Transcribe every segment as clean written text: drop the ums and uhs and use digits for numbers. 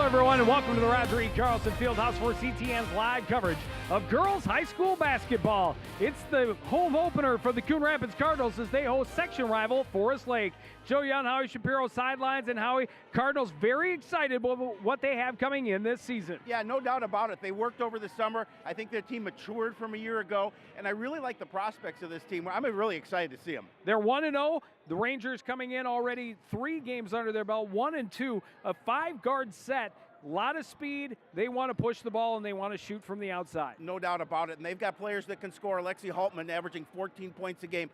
everyone, and welcome to the Roger E. Carlson Fieldhouse for CTN's live coverage of girls high school basketball. It's the home opener for the Coon Rapids Cardinals as they host section rival Forest Lake. Joe Young, Howie Shapiro sidelines, and Howie, Cardinals very excited about what they have coming in this season. Yeah, no doubt about it. They worked over the summer. I think their team matured from a year ago, and I really like the prospects of this team. I'm really excited to see them. They're 1-0. The Rangers coming in already 3 games under their belt, 1-2, a 5-guard set. A lot of speed. They want to push the ball and they want to shoot from the outside. No doubt about it. And they've got players that can score. Lexi Haltman averaging 14 points a game.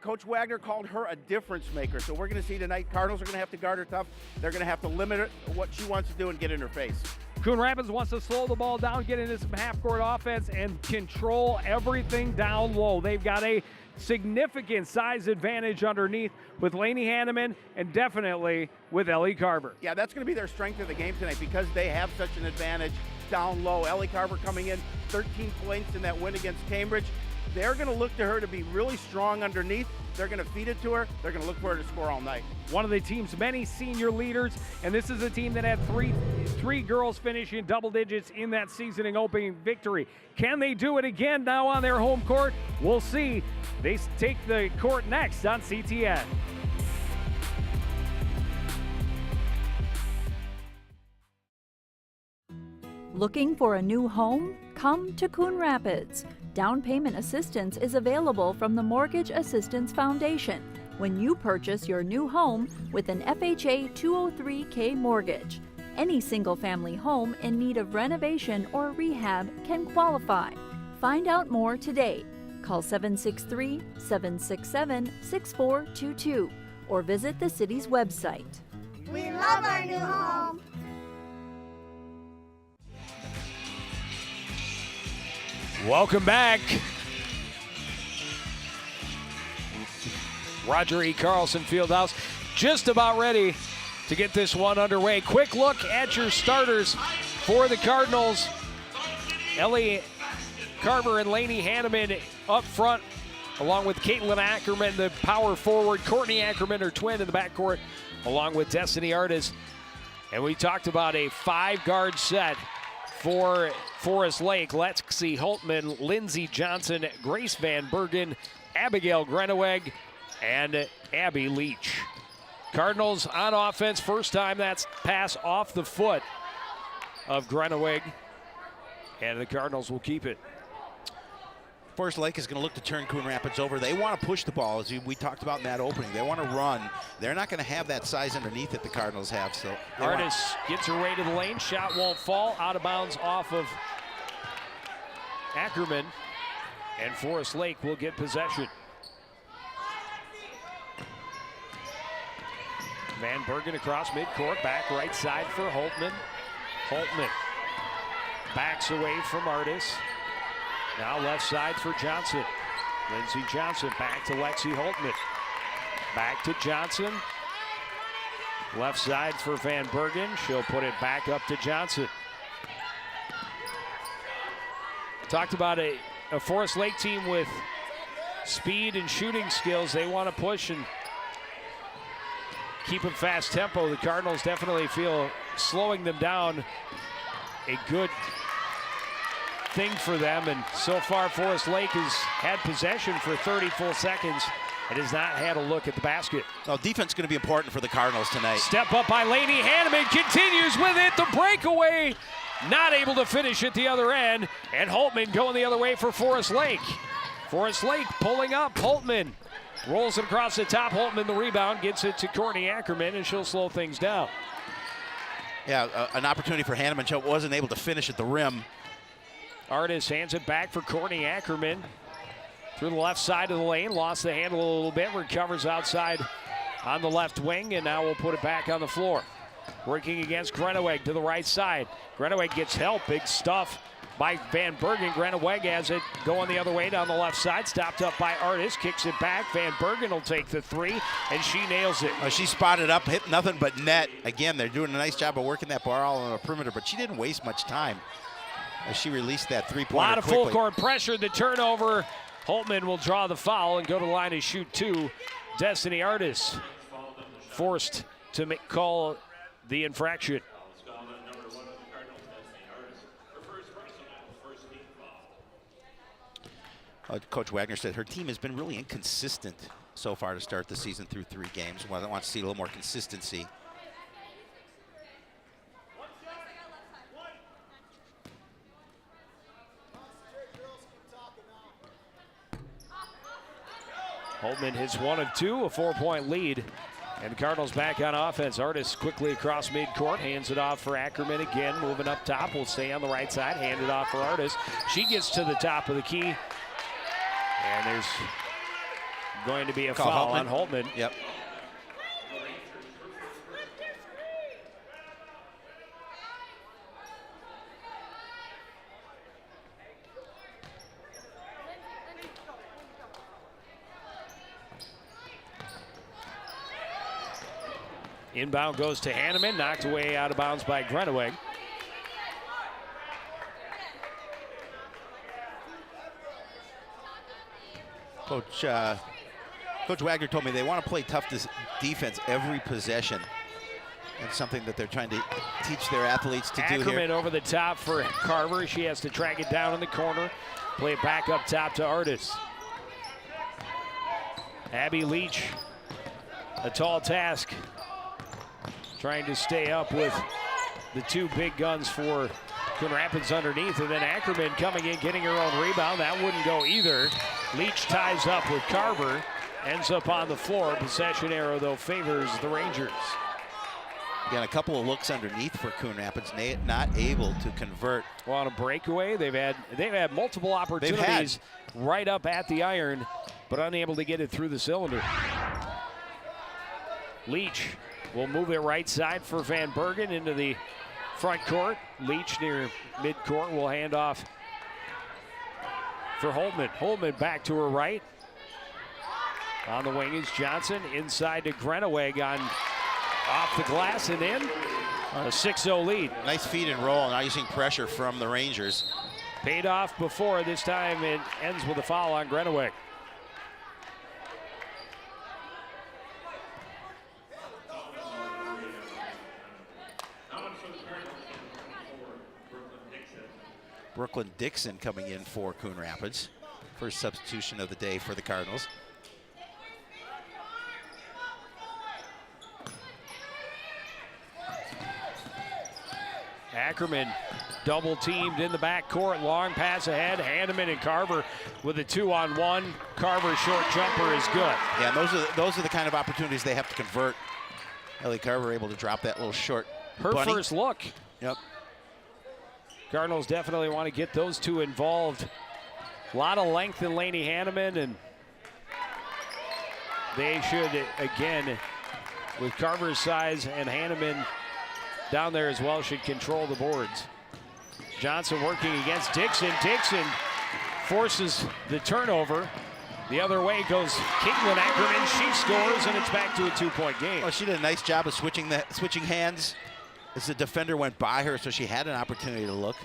Coach Wagner called her a difference maker. So we're going to see tonight, Cardinals are going to have to guard her tough. They're going to have to limit what she wants to do and get in her face. Coon Rapids wants to slow the ball down, get into some half-court offense, and control everything down low. They've got a significant size advantage underneath with Lainey Hanneman and definitely with Ellie Carver. Yeah, that's going to be their strength of the game tonight because they have such an advantage down low. Ellie Carver coming in 13 points in that win against Cambridge. They're going to look to her to be really strong underneath. They're going to feed it to her. They're going to look for her to score all night. One of the team's many senior leaders, and this is a team that had three girls finishing double digits in that seasoning opening victory. Can they do it again now on their home court? We'll see. They take the court next on CTN. Looking for a new home? Come to Coon Rapids. Down payment assistance is available from the Mortgage Assistance Foundation when you purchase your new home with an FHA 203K mortgage. Any single-family home in need of renovation or rehab can qualify. Find out more today. Call 763-767-6422 or visit the city's website. We love our new home. Welcome back. Roger E. Carlson Fieldhouse just about ready to get this one underway. Quick look at your starters for the Cardinals. Ellie Carver and Lainey Hanneman up front, along with Caitlin Ackerman, the power forward. Courtney Ackerman, her twin, in the backcourt, along with Destiny Artis. And we talked about a 5-guard set for Forest Lake. Lexi Holtman, Lindsey Johnson, Grace Van Bergen, Abigail Greneweg, and Abby Leach. Cardinals on offense. First time that's pass off the foot of Greneweg. And the Cardinals will keep it. Forest Lake is going to look to turn Coon Rapids over. They want to push the ball, as we talked about in that opening. They want to run. They're not going to have that size underneath that the Cardinals have. So Artis gets her way to the lane. Shot won't fall. Out of bounds off of Ackerman. And Forest Lake will get possession. Van Bergen across midcourt. Back right side for Holtman. Holtman backs away from Artis. Now left side for Johnson. Lindsey Johnson back to Lexi Holtman. Back to Johnson. Left side for Van Bergen. She'll put it back up to Johnson. Talked about a Forest Lake team with speed and shooting skills. They want to push and keep them fast tempo. The Cardinals definitely feel slowing them down a good thing for them, and so far Forest Lake has had possession for 30 full seconds and has not had a look at the basket. Well, defense is going to be important for the Cardinals tonight. Step up by Lainey Hanneman, continues with it, the breakaway, not able to finish at the other end, and Holtman going the other way for Forest Lake. Forest Lake pulling up, Holtman rolls it across the top, Holtman the rebound, gets it to Courtney Ackerman, and she'll slow things down. Yeah, an opportunity for Hanneman. She wasn't able to finish at the rim. Artis hands it back for Courtney Ackerman. Through the left side of the lane, lost the handle a little bit, recovers outside on the left wing, and now we'll put it back on the floor. Working against Greneweg to the right side. Greneweg gets help, big stuff by Van Bergen. Greneweg has it going the other way down the left side, stopped up by Artis, kicks it back. Van Bergen will take the 3, and she nails it. She spotted up, hit nothing but net. Again, they're doing a nice job of working that ball on the perimeter, but she didn't waste much time as she released that three-pointer. A lot of quickly. full court pressure, the turnover. Holtman will draw the foul and go to the line to shoot 2. Destiny Artis forced to call the infraction. Coach Wagner said her team has been really inconsistent so far to start the season through 3 games. Well, I want to see a little more consistency. Holtman hits 1 of 2, a 4-point lead. And the Cardinals back on offense. Artis quickly across midcourt, hands it off for Ackerman again, moving up top. Will stay on the right side, hand it off for Artis. She gets to the top of the key. And there's going to be a foul on Holtman. Yep. Inbound goes to Hanneman, knocked away out of bounds by Greneweg. Coach Wagner told me they want to play tough defense every possession. That's something that they're trying to teach their athletes to do here. Ackerman over the top for Carver. She has to track it down in the corner. Play it back up top to Artis. Abby Leach, a tall task, trying to stay up with the 2 big guns for Coon Rapids underneath. And then Ackerman coming in, getting her own rebound. That wouldn't go either. Leach ties up with Carver, ends up on the floor. Possession arrow, though, favors the Rangers. Again, a couple of looks underneath for Coon Rapids, not able to convert. Well, on a breakaway, they've had multiple opportunities right up at the iron, but unable to get it through the cylinder. Leach will move it right side for Van Bergen into the front court. Leach near midcourt will hand off for Holtman. Holtman back to her right. On the wing is Johnson, inside to Greneweg on off the glass and in. A 6-0 lead. Nice feed and roll, now using pressure from the Rangers. Paid off before. This time it ends with a foul on Greneweg. Brooklyn Dixon coming in for Coon Rapids. First substitution of the day for the Cardinals. Ackerman double teamed in the backcourt. Long pass ahead. Hanneman and Carver with a 2-on-1. Carver's short jumper is good. Yeah, and those are the kind of opportunities they have to convert. Ellie Carver able to drop that little short bunny. First look. Yep. Cardinals definitely want to get those 2 involved. A lot of length in Lainey Hanneman, and they should, again, with Carver's size and Hanneman down there as well, should control the boards. Johnson working against Dixon. Dixon forces the turnover. The other way goes Caitlin Ackerman. She scores, and it's back to a 2-point game. Well, she did a nice job of switching hands as the defender went by her, so she had an opportunity to look.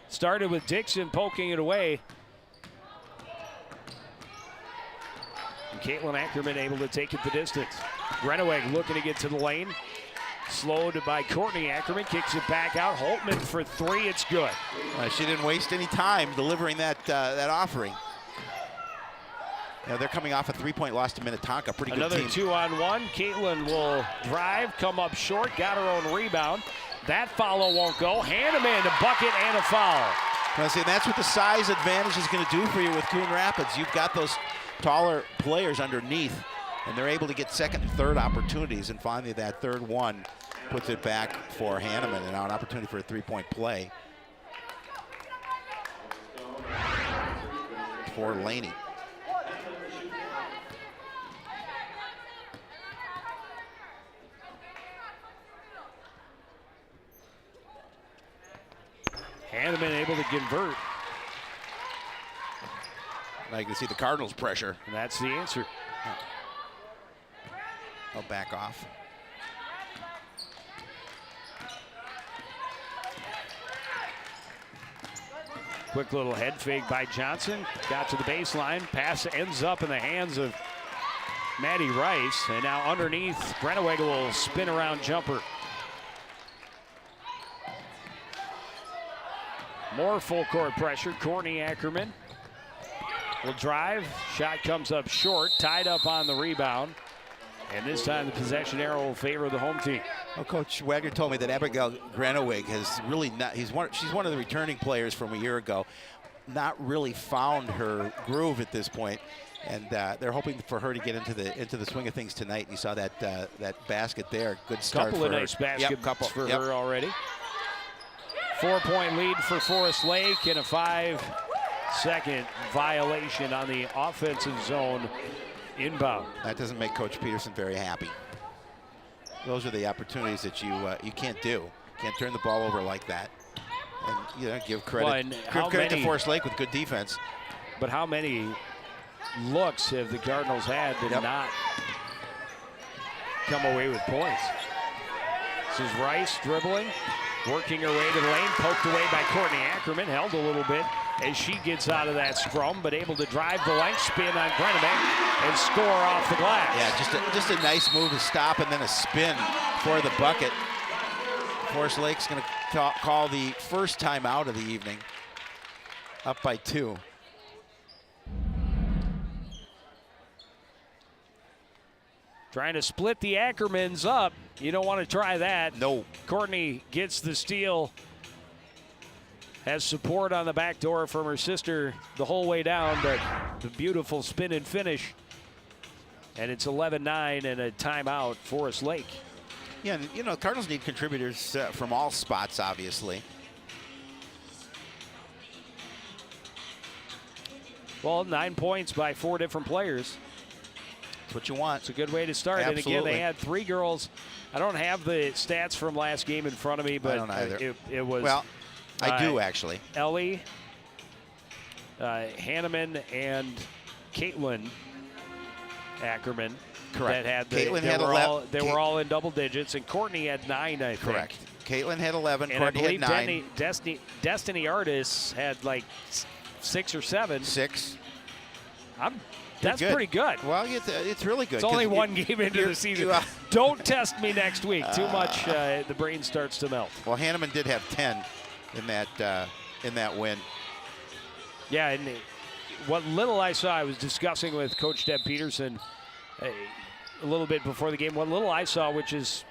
Started with Dixon poking it away. And Caitlin Ackerman able to take it the distance. Greneweg looking to get to the lane. Slowed by Courtney Ackerman, kicks it back out. Holtman for 3, it's good. She didn't waste any time delivering that offering. They're coming off a 3-point loss to Minnetonka. Pretty good team. Another 2-on-1. Caitlin will drive, come up short, got her own rebound. That follow won't go. Hanneman, a bucket and a foul. That's what the size advantage is going to do for you with Coon Rapids. You've got those taller players underneath, and they're able to get second and third opportunities, and finally that third one puts it back for Hanneman, and now an opportunity for a 3-point play for Laney. Hanneman able to convert. Now you can see the Cardinals' pressure. And that's the answer. They'll back off. Quick little head fake by Johnson. Got to the baseline. Pass ends up in the hands of Maddie Rice. And now underneath, Greneweg will spin around jumper. More full court pressure. Courtney Ackerman will drive. Shot comes up short, tied up on the rebound. And this time the possession arrow will favor the home team. Well, Coach Wagner told me that Abigail Granowig has really not, she's one of the returning players from a year ago, not really found her groove at this point. And they're hoping for her to get into the swing of things tonight. You saw that that basket there. Good start couple for of her. nice baskets for Yep. her already. 4-point lead for Forest Lake and a 5-second violation on the offensive zone inbound. That doesn't make Coach Peterson very happy. Those are the opportunities that you can't do. Can't turn the ball over like that. And give credit, to Forest Lake with good defense. But how many looks have the Cardinals had to not come away with points? This is Rice dribbling, working her way to the lane, poked away by Courtney Ackerman, held a little bit as she gets out of that scrum, but able to drive the length, spin on Grenebeck, and score off the glass. Yeah, just a nice move to stop and then a spin for the bucket. Forest Lake's going to call the first time out of the evening, up by 2. Trying to split the Ackermans up. You don't want to try that. No. Courtney gets the steal. Has support on the back door from her sister the whole way down, but the beautiful spin and finish. And it's 11-9 and a timeout, Forest Lake. Yeah, and, Cardinals need contributors from all spots, obviously. Well, 9 points by 4 different players. That's what you want. It's a good way to start. Absolutely. And again, they had 3 girls. I don't have the stats from last game in front of me, but I don't either. It was. Well, I do actually. Ellie, Hanneman, and Caitlin Ackerman. Correct. That had Caitlin had 11. They were all in double digits, and Courtney had 9, I think. Correct. Caitlin had 11. And Courtney I had believe 9. Destiny Artists had like 6 or 7. 6. That's pretty good. Well, it's really good. It's only one game into the season. Don't test me next week. Too much, the brain starts to melt. Well, Hanneman did have 10 in that win. Yeah, and what little I saw, I was discussing with Coach Deb Peterson a little bit before the game. What little I saw, which is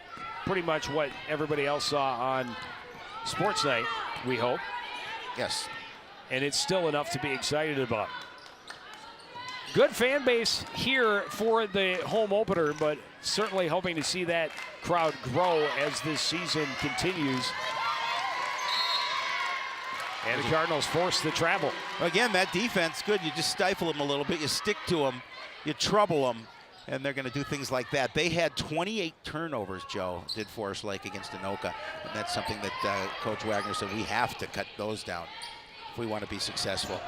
pretty much what everybody else saw on Sports Night, we hope. Yes. And it's still enough to be excited about. Good fan base here for the home opener, but certainly hoping to see that crowd grow as this season continues. And the Cardinals force the travel. Again, that defense, good. You just stifle them a little bit. You stick to them. You trouble them. And they're going to do things like that. They had 28 turnovers, Joe, did Forest Lake against Anoka. And that's something that Coach Wagner said we have to cut those down if we want to be successful.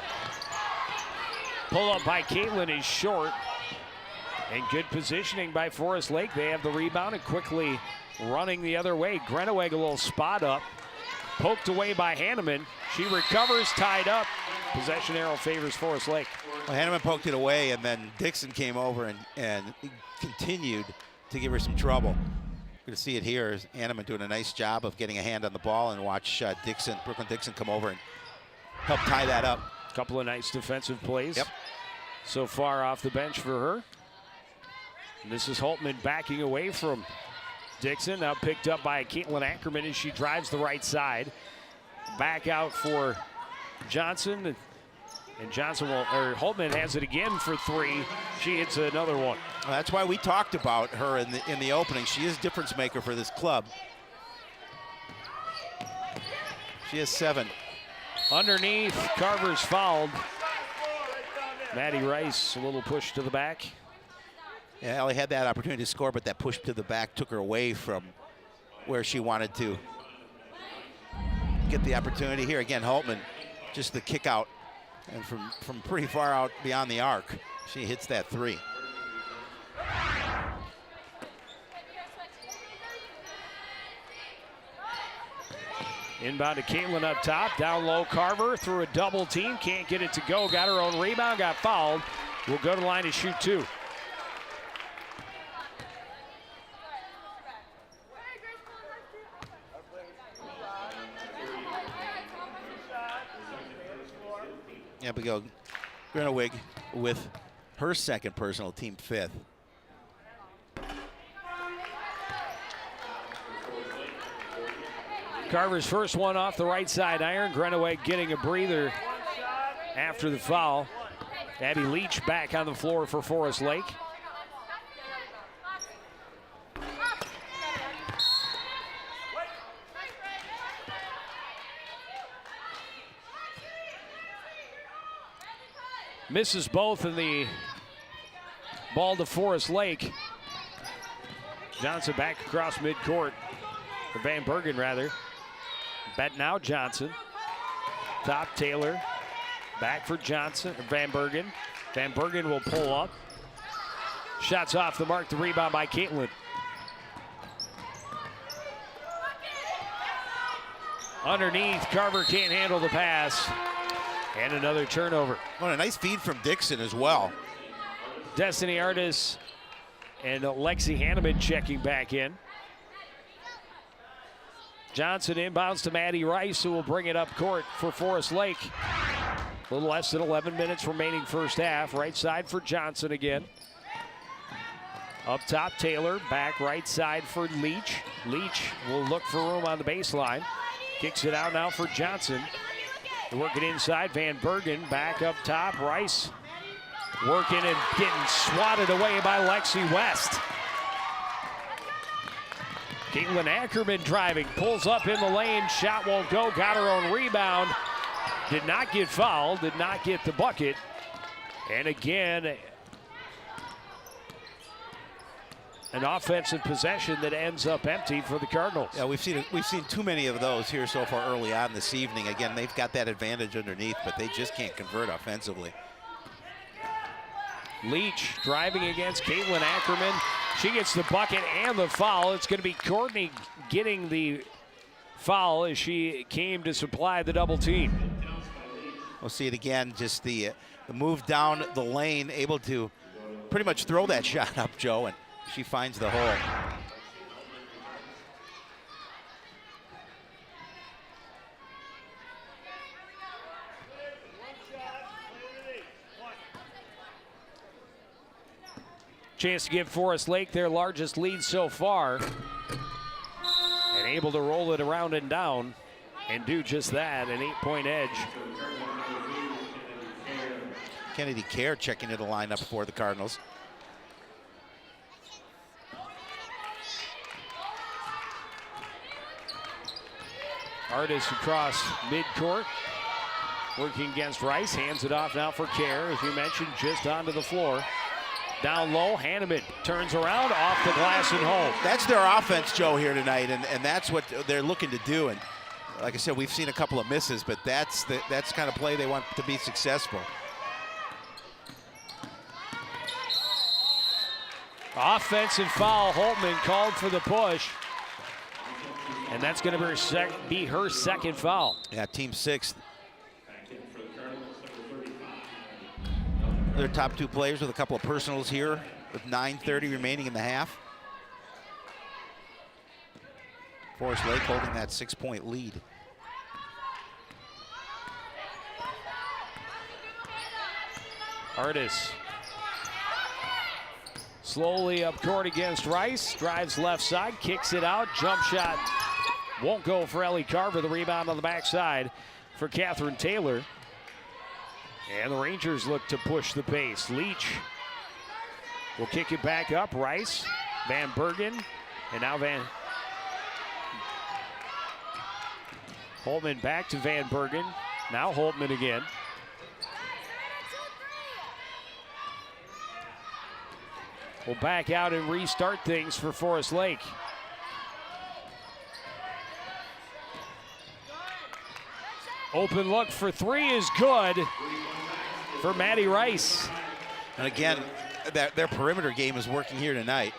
Pull up by Caitlin is short. And good positioning by Forest Lake. They have the rebound and quickly running the other way. Grenoweg a little spot up. Poked away by Hanneman. She recovers, tied up. Possession arrow favors Forest Lake. Well, Hanneman poked it away, and then Dixon came over and continued to give her some trouble. You're going to see it here. Hanneman doing a nice job of getting a hand on the ball, and watch Brooklyn Dixon come over and help tie that up. Couple of nice defensive plays. Yep. So far off the bench for her. And this is Holtman backing away from Dixon, now picked up by Caitlin Ackerman as she drives the right side. Back out for Johnson. And Holtman has it again for 3. She hits another one. Well, that's why we talked about her in the opening. She is a difference maker for this club. She has 7. Underneath, Carver's fouled. Maddie Rice, a little push to the back. Yeah, Ellie had that opportunity to score, but that push to the back took her away from where she wanted to get the opportunity. Here again, Holtman, just the kick out, and from pretty far out beyond the arc, she hits that 3. Inbound to Caitlin up top, down low Carver through a double team, can't get it to go, got her own rebound, got fouled. Will go to the line to shoot 2. Abigail Grenowig with her second personal, team 5th. Carver's first one off the right side iron. Grenowig getting a breather after the foul. Abby Leach back on the floor for Forest Lake. Misses both in the ball to Forest Lake. Johnson back across midcourt, or Van Bergen rather. Bet now Johnson. Top Taylor. Back for Johnson, Van Bergen. Van Bergen will pull up. Shots off the mark, the rebound by Caitlin. Underneath, Carver can't handle the pass. And another turnover. Oh, a nice feed from Dixon as well. Destiny Artis and Lexi Hanneman checking back in. Johnson inbounds to Maddie Rice, who will bring it up court for Forest Lake. A little less than 11 minutes remaining first half. Right side for Johnson again. Up top, Taylor. Back right side for Leach. Leach will look for room on the baseline. Kicks it out now for Johnson. Working inside, Van Bergen back up top. Rice working and getting swatted away by Lexi West. Caitlin Ackerman driving, pulls up in the lane, shot won't go, got her own rebound. Did not get fouled, did not get the bucket. And again, an offensive possession that ends up empty for the Cardinals. Yeah, we've seen too many of those here so far early on this evening. Again, they've got that advantage underneath, but they just can't convert offensively. Leach driving against Caitlin Ackerman. She gets the bucket and the foul. It's going to be Courtney getting the foul as she came to supply the double team. We'll see it again, just the move down the lane, able to pretty much throw that shot up, Joe, and she finds the hole. Chance to give Forest Lake their largest lead so far. And able to roll it around and down and do just that, an 8-point edge. Kennedy Kerr checking into the lineup for the Cardinals. Artis across midcourt, working against Rice, hands it off now for Kerr, as you mentioned, just onto the floor. Down low, Hanneman turns around, off the glass and home. That's their offense, Joe, here tonight, and that's what they're looking to do. And like I said, we've seen a couple of misses, but that's the kind of play they want to be successful. Offensive foul, Holtman called for the push. And that's going to be her second foul. Yeah, team 6th. Their top 2 players with a couple of personals here with 9:30 remaining in the half. Forest Lake holding that 6-point lead. Artis slowly up court against Rice, drives left side, kicks it out, jump shot won't go for Ellie Carver. The rebound on the backside for Catherine Taylor. And the Rangers look to push the pace. Leach will kick it back up. Rice, Van Bergen, and now Holtman back to Van Bergen. Now Holtman again. We'll back out and restart things for Forest Lake. Open look for 3 is good for Maddie Rice. And again, their perimeter game is working here tonight.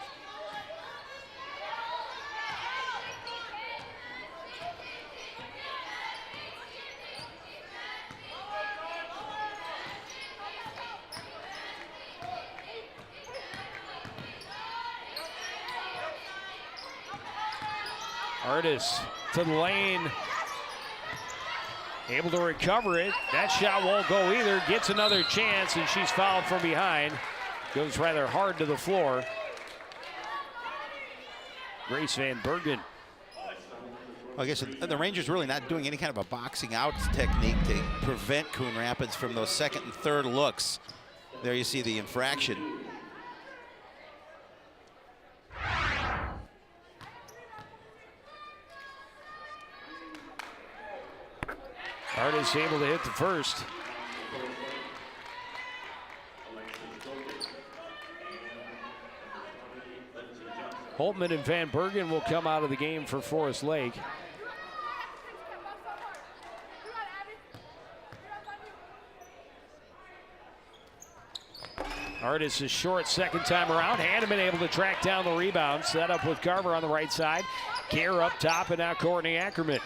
Artis to the lane. Able to recover it. That shot won't go either. Gets another chance, and she's fouled from behind. Goes rather hard to the floor. Grace Van Bergen. I guess the Rangers really not doing any kind of a boxing out technique to prevent Coon Rapids from those second and third looks. There you see the infraction. Artis able to hit the first. Holtman and Van Bergen will come out of the game for Forest Lake. Artis is short second time around. Hanneman able to track down the rebound. Set up with Carver on the right side. Kerr up top, and now Courtney Ackerman.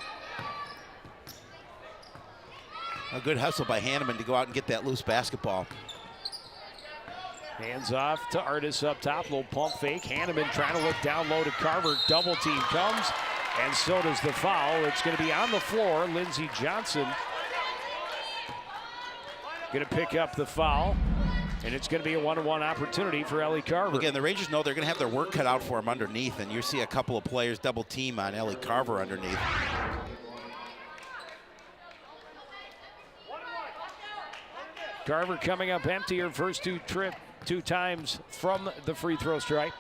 A good hustle by Hanneman to go out and get that loose basketball. Hands off to Artis up top. Little pump fake. Hanneman trying to look down low to Carver. Double team comes, and so does the foul. It's going to be on the floor. Lindsey Johnson going to pick up the foul. And it's going to be a one-on-one opportunity for Ellie Carver. Again, the Rangers know they're going to have their work cut out for them underneath, and you see a couple of players double team on Ellie Carver underneath. Carver coming up empty her first two times from the free throw strike.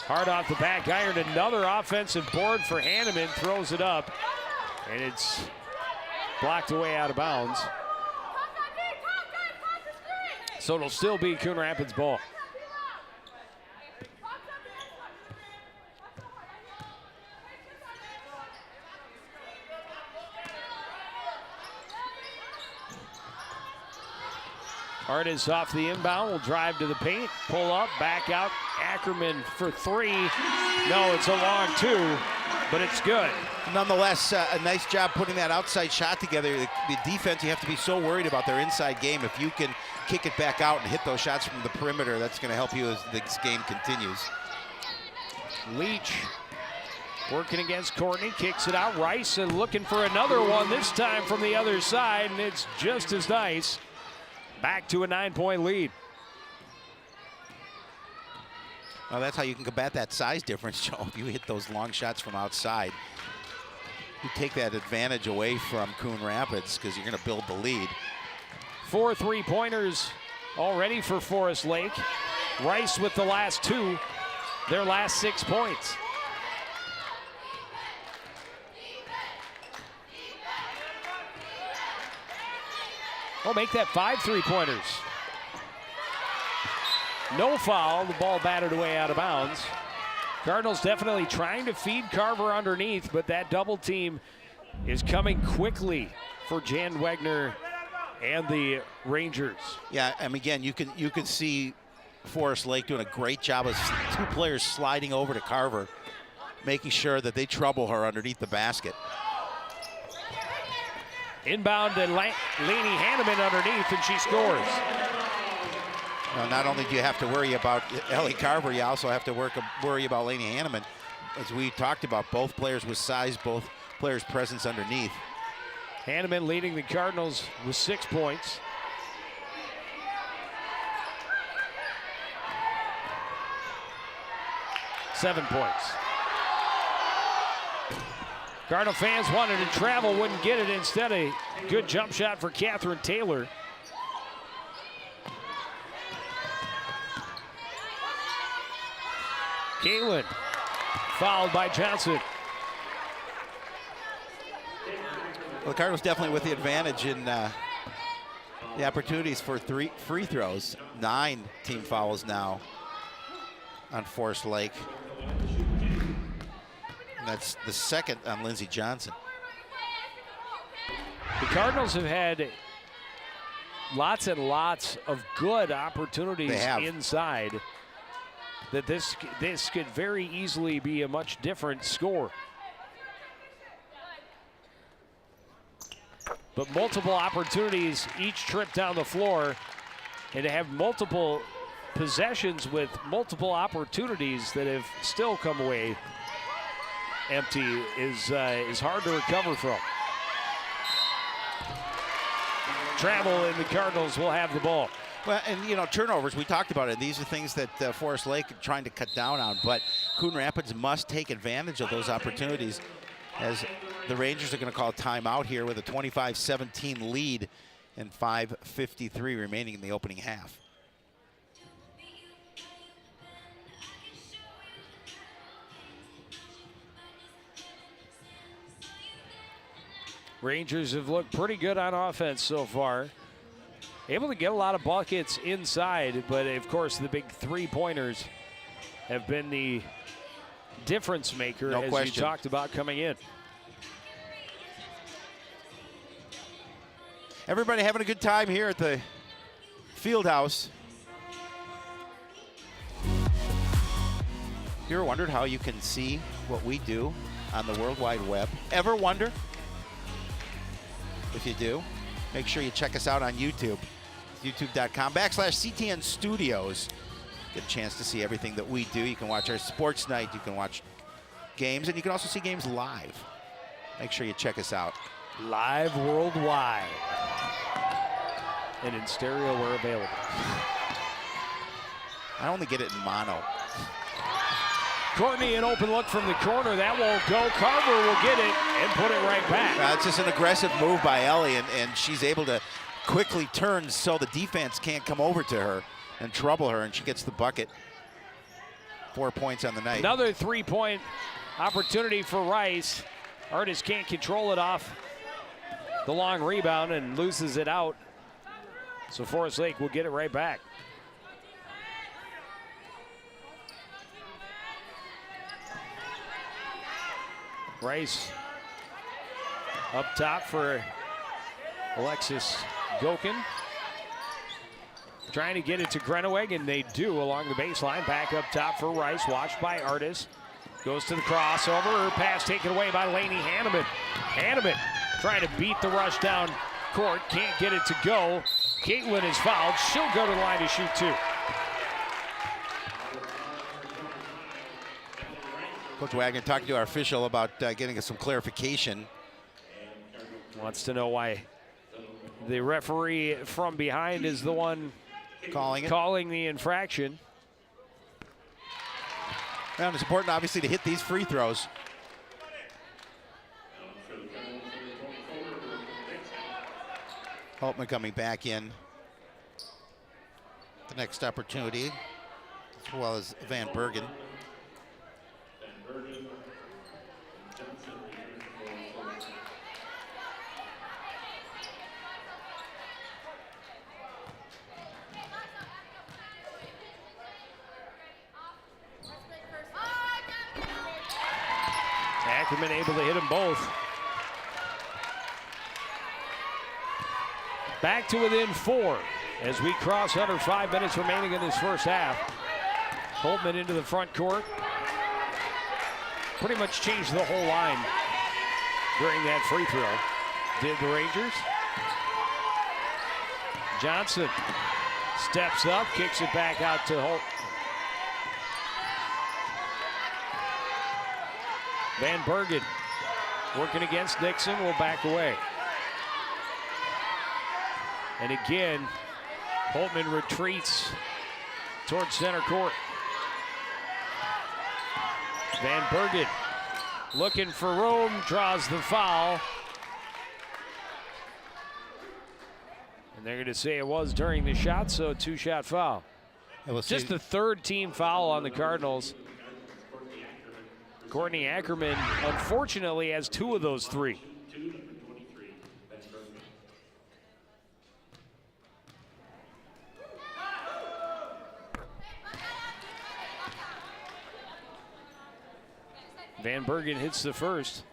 Hard off the back iron, another offensive board for Hanneman, throws it up, and it's blocked away out of bounds. So it'll still be Coon Rapids ball. Artis off the inbound, will drive to the paint, pull up, back out. Ackerman for three. No, it's a long two, but it's good. Nonetheless, a nice job putting that outside shot together. The defense, you have to be so worried about their inside game. If you can kick it back out and hit those shots from the perimeter, that's going to help you as this game continues. Leach working against Courtney, kicks it out. Rice and looking for another one, this time from the other side, and it's just as nice. Back to a 9-point lead. Well, that's how you can combat that size difference, Joe. If you hit those long shots from outside, you take that advantage away from Coon Rapids because you're going to build the lead. 4 3-pointers already for Forest Lake. Rice with the last two, their last 6 points. Oh, make that 5 3-pointers. No foul, the ball batted away out of bounds. Cardinals definitely trying to feed Carver underneath, but that double team is coming quickly for Jan Wegner and the Rangers. Yeah, and again, you can see Forest Lake doing a great job of two players sliding over to Carver, making sure that they trouble her underneath the basket. Inbound to Laney Hanneman underneath, and she scores. Now, not only do you have to worry about Ellie Carver, you also have to worry about Laney Hanneman. As we talked about, both players with size, both players' presence underneath. Hanneman leading the Cardinals with 6 points. Seven points. Cardinal fans wanted to travel, wouldn't get it. Instead, a good jump shot for Catherine Taylor. Kaylin fouled by Johnson. Well, the Cardinals definitely with the advantage in the opportunities for 3 free throws. 9 team fouls now on Forest Lake. And that's the second on Lindsey Johnson. The Cardinals have had lots and lots of good opportunities inside. That this could very easily be a much different score. But multiple opportunities each trip down the floor, and to have multiple possessions with multiple opportunities that have still come away empty is hard to recover from. Travel, and the Cardinals will have the ball. Well, and you know, turnovers, we talked about it. These are things that Forest Lake are trying to cut down on, but Coon Rapids must take advantage of those opportunities, as the Rangers are going to call a timeout here with a 25-17 lead and 5:53 remaining in the opening half. Rangers have looked pretty good on offense so far. Able to get a lot of buckets inside, but of course the big three-pointers have been the difference maker, No as question. you talked about coming in. Everybody having a good time here at the field house. You ever wondered how you can see what we do on the World Wide Web? Ever wonder? If you do, make sure you check us out on YouTube. YouTube.com/CTN Studios. Get a chance to see everything that we do. You can watch our sports night. You can watch games, and you can also see games live. Make sure you check us out. Live worldwide. And in stereo where available. I only get it in mono. Courtney, an open look from the corner. That won't go. Carver will get it and put it right back. It's just an aggressive move by Ellie, and she's able to quickly turn so the defense can't come over to her and trouble her, and she gets the bucket. 4 points on the night. Another three-point opportunity for Rice. Artis can't control it off the long rebound and loses it out. So Forest Lake will get it right back. Rice up top for Alexis Gokin. Trying to get it to Grenoweg, and they do along the baseline. Back up top for Rice, watched by Artis. Goes to the crossover, pass taken away by Lainey Hanneman. Hanneman trying to beat the rush down court, can't get it to go. Caitlin is fouled, she'll go to the line to shoot two. Coach Wagner talking to our official about getting us some clarification. Wants to know why the referee from behind is the one calling the infraction. And it's important, obviously, to hit these free throws. Holtman coming back in. The next opportunity, as well as Van Bergen. Ackerman able to hit them both. Back to within 4 as we cross under 5 minutes remaining in this first half. Holtman into the front court. Pretty much changed the whole line during that free throw. Did the Rangers. Johnson steps up, kicks it back out to Holt. Van Bergen working against Dixon, will back away. And again, Holtman retreats towards center court. Van Bergen looking for room, draws the foul. And they're going to say it was during the shot, so a two-shot foul. Just the third team foul on the Cardinals. Courtney Ackerman, unfortunately, has 2 of those 3. Van Bergen hits the first.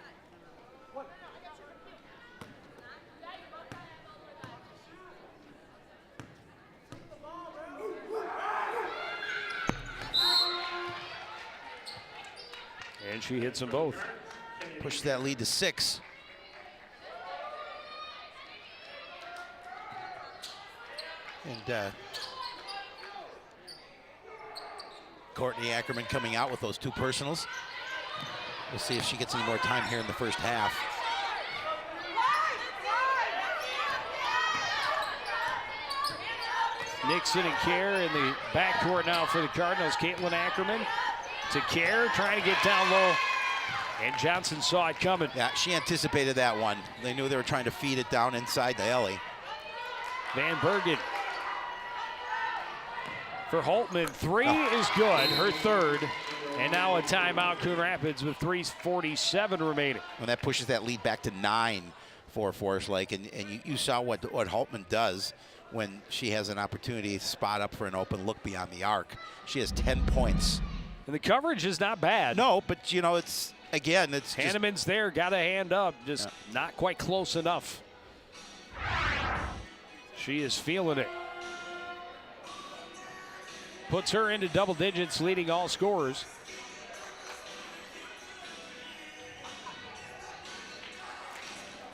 And she hits them both. Push that lead to 6. And Courtney Ackerman coming out with those 2 personals. We'll see if she gets any more time here in the first half. Nixon and Kerr in the backcourt now for the Cardinals. Caitlin Ackerman to Kerr, trying to get down low. And Johnson saw it coming. Yeah, she anticipated that one. They knew they were trying to feed it down inside to Ellie. Van Bergen for Holtman. Three is good, her third. And now a timeout, Coon Rapids, with 3:47 remaining. And that pushes that lead back to 9 for Forest Lake. And you saw what Holtman does when she has an opportunity to spot up for an open look beyond the arc. She has 10 points. And the coverage is not bad. No, but you know, it's, again, it's Hanneman's there, got a hand up, just not quite close enough. She is feeling it. Puts her into double digits, leading all scorers.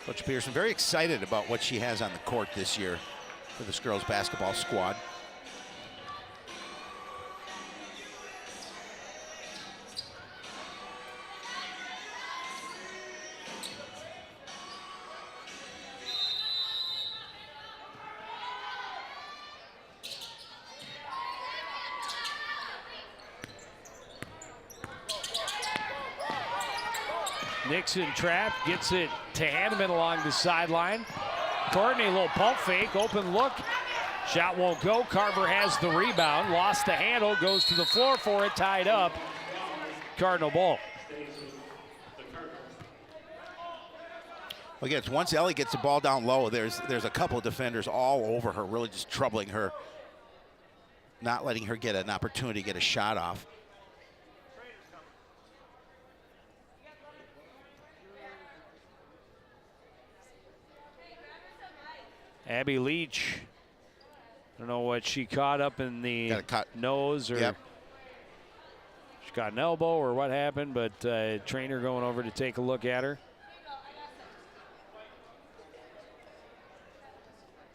Coach Pearson very excited about what she has on the court this year for this girls basketball squad. Nixon trap, gets it to Hanneman along the sideline. Courtney, a little pump fake, open look. Shot won't go. Carver has the rebound, lost the handle, goes to the floor for it, tied up. Cardinal ball. Again, once Ellie gets the ball down low, there's a couple of defenders all over her, really just troubling her, not letting her get an opportunity to get a shot off. Abby Leach, I don't know what she caught up in the nose or she got an elbow or what happened, but trainer going over to take a look at her.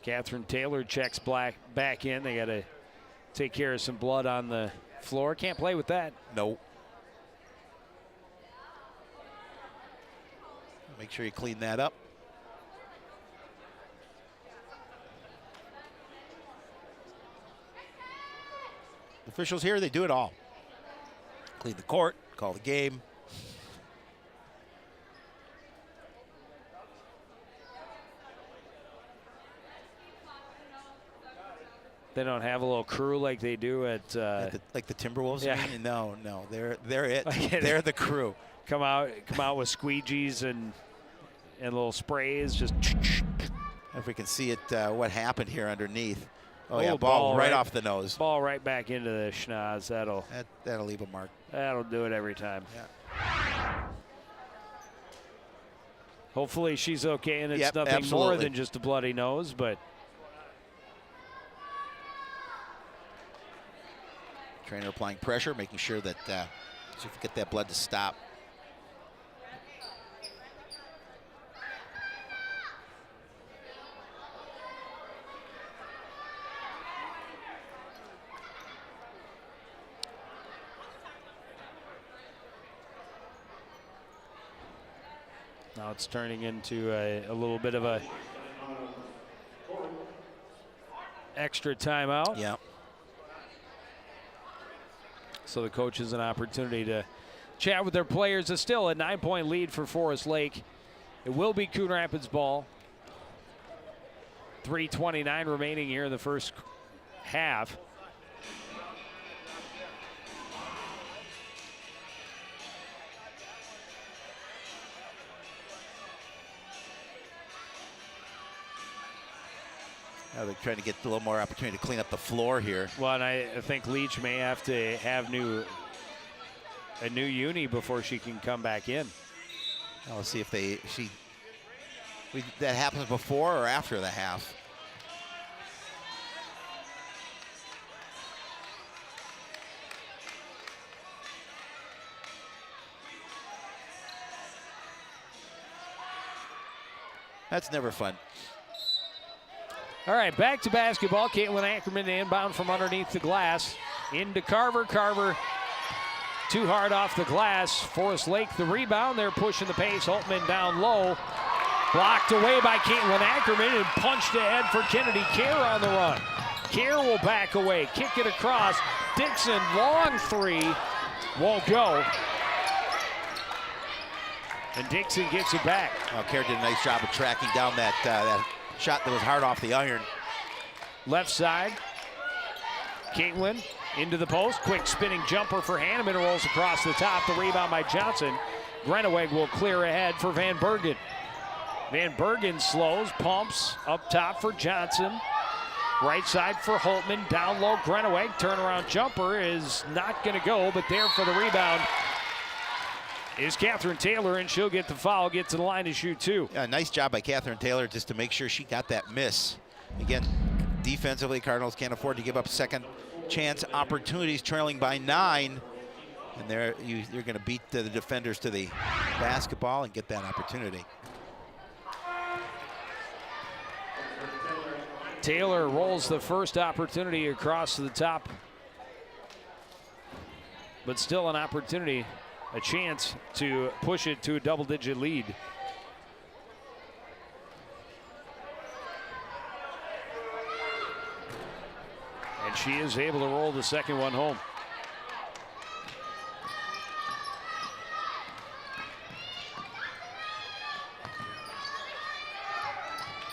Catherine Taylor checks back in. They got to take care of some blood on the floor. Can't play with that. No. Make sure you clean that up. Officials here, they do it all. Clean the court, call the game. They don't have a little crew like they do at like the Timberwolves. Yeah. No, they're it. They're the crew. Come out with squeegees and little sprays. Just. If we can see it, what happened here underneath. Oh, yeah, ball ball right off the nose. Ball right back into the schnoz. That'll leave a mark. That'll do it every time. Yeah. Hopefully she's okay and it's nothing absolutely more than just a bloody nose, but. Trainer applying pressure, making sure that see if we get that blood to stop. Now it's turning into a little bit of a extra timeout. Yeah. So the coach has an opportunity to chat with their players. It's still a 9-point lead for Forest Lake. It will be Coon Rapids ball. 3:29 remaining here in the first half. Now they're trying to get a little more opportunity to clean up the floor here. Well, and I think Leach may have to have a new uni before she can come back in. Now let's see if that happens before or after the half. That's never fun. All right, back to basketball. Caitlin Ackerman inbound from underneath the glass. Into Carver. Carver too hard off the glass. Forest Lake the rebound. They're pushing the pace. Holtman down low. Blocked away by Caitlin Ackerman and punched ahead for Kennedy Kerr on the run. Kerr will back away, kick it across. Dixon, long three, won't go. And Dixon gets it back. Well, Kerr did a nice job of tracking down that shot that was hard off the iron. Left side, Caitlin into the post. Quick spinning jumper for Hanneman, rolls across the top. The rebound by Johnson. Greneweg will clear ahead for Van Bergen. Van Bergen slows, pumps up top for Johnson. Right side for Holtman, down low, Greneweg. Turnaround jumper is not going to go, but there for the rebound is Catherine Taylor, and she'll get the foul, get to the line to shoot two. Yeah, nice job by Catherine Taylor just to make sure she got that miss. Again, defensively, Cardinals can't afford to give up second chance opportunities, trailing by 9. And there you're going to beat the defenders to the basketball and get that opportunity. Taylor rolls the first opportunity across to the top. But still an opportunity, a chance to push it to a double-digit lead. And she is able to roll the second one home.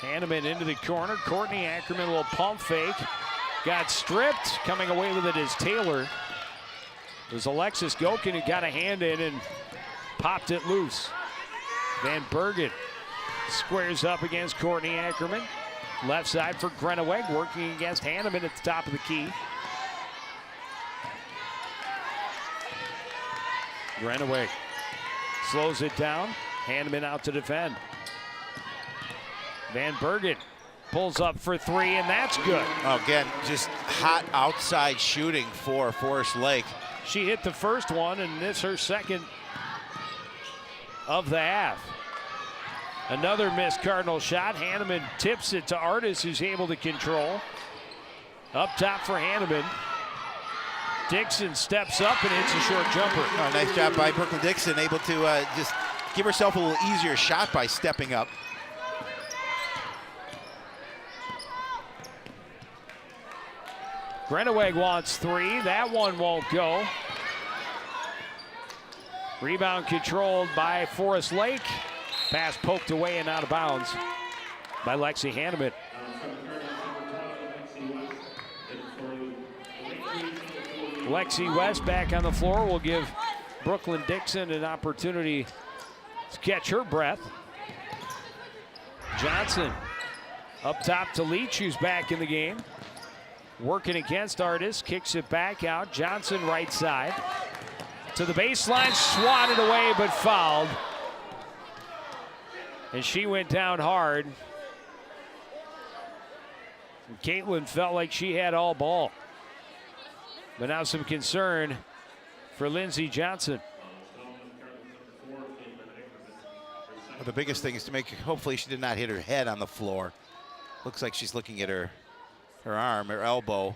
Hanneman into the corner. Courtney Ackerman, a little pump fake. Got stripped. Coming away with it is Taylor. It was Alexis Gokin who got a hand in and popped it loose. Van Bergen squares up against Courtney Ackerman. Left side for Greneweg, working against Hanneman at the top of the key. Greneweg slows it down. Hanneman out to defend. Van Bergen pulls up for three, and that's good. Oh, again, just hot outside shooting for Forest Lake. She hit the first one, and this her second of the half. Another missed Cardinal shot. Hanneman tips it to Artis, who's able to control. Up top for Hanneman. Dixon steps up and hits a short jumper. Oh, nice job by Brooklyn Dixon, able to just give herself a little easier shot by stepping up. Greneweg wants three. That one won't go. Rebound controlled by Forest Lake. Pass poked away and out of bounds by Lexi Hanneman. Lexi West back on the floor will give Brooklyn Dixon an opportunity to catch her breath. Johnson up top to Leach, who's back in the game. Working against Artis, kicks it back out. Johnson right side to the baseline, swatted away but fouled. And she went down hard. And Caitlin felt like she had all ball. But now some concern for Lindsey Johnson. Well, the biggest thing is to make, hopefully she did not hit her head on the floor. Looks like she's looking at her arm, her elbow.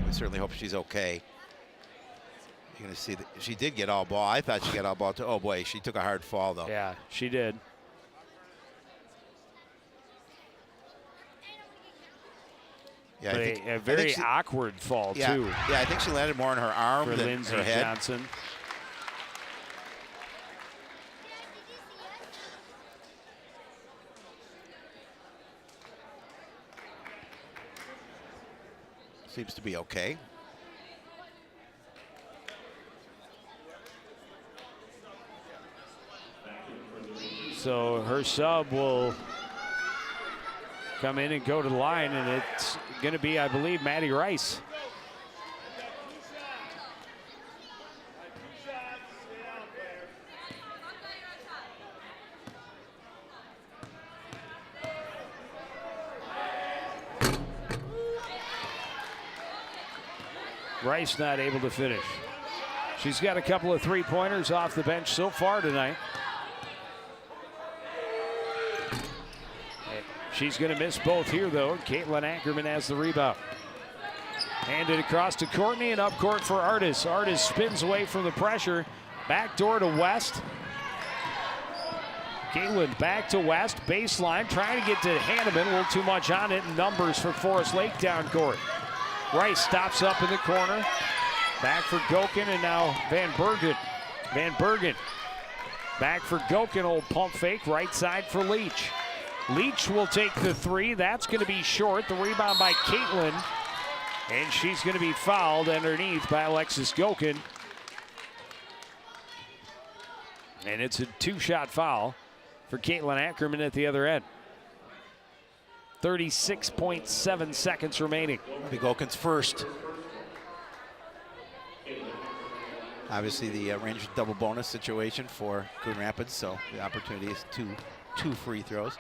We certainly hope she's okay. You're going to see that she did get all ball. I thought she got all ball too. Oh boy, she took a hard fall though. Yeah, she did. Yeah, a very awkward fall too. Yeah, I think she landed more on her arm for than Lindsey her head. Johnson. Seems to be okay. So her sub will come in and go to the line, and it's going to be, I believe, Maddie Rice. Rice not able to finish. She's got a couple of three-pointers off the bench so far tonight. She's going to miss both here, though. Caitlin Ackerman has the rebound. Handed across to Courtney and up court for Artis. Artis spins away from the pressure. Back door to West. Caitlin back to West. Baseline trying to get to Hanneman. A little too much on it. Numbers for Forest Lake down court. Rice stops up in the corner. Back for Gokin and now Van Bergen. Van Bergen back for Gokin. Old pump fake. Right side for Leach. Leach will take the three. That's going to be short. The rebound by Caitlin. And she's going to be fouled underneath by Alexis Gokin. And it's a two-shot foul for Caitlin Ackerman at the other end. 36.7 seconds remaining. Big Gokin's first. Obviously the range double bonus situation for Coon Rapids, so the opportunity is two free throws.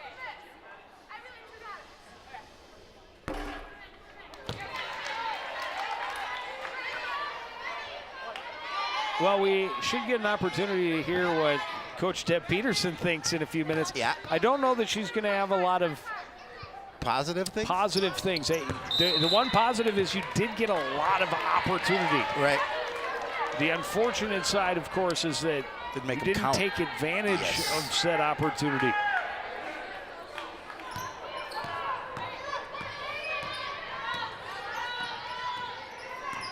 Well, we should get an opportunity to hear what Coach Deb Peterson thinks in a few minutes. Yeah. I don't know that she's going to have a lot of positive things. Hey, the one positive is you did get a lot of opportunity. Right. The unfortunate side, of course, is that you didn't take advantage of said opportunity.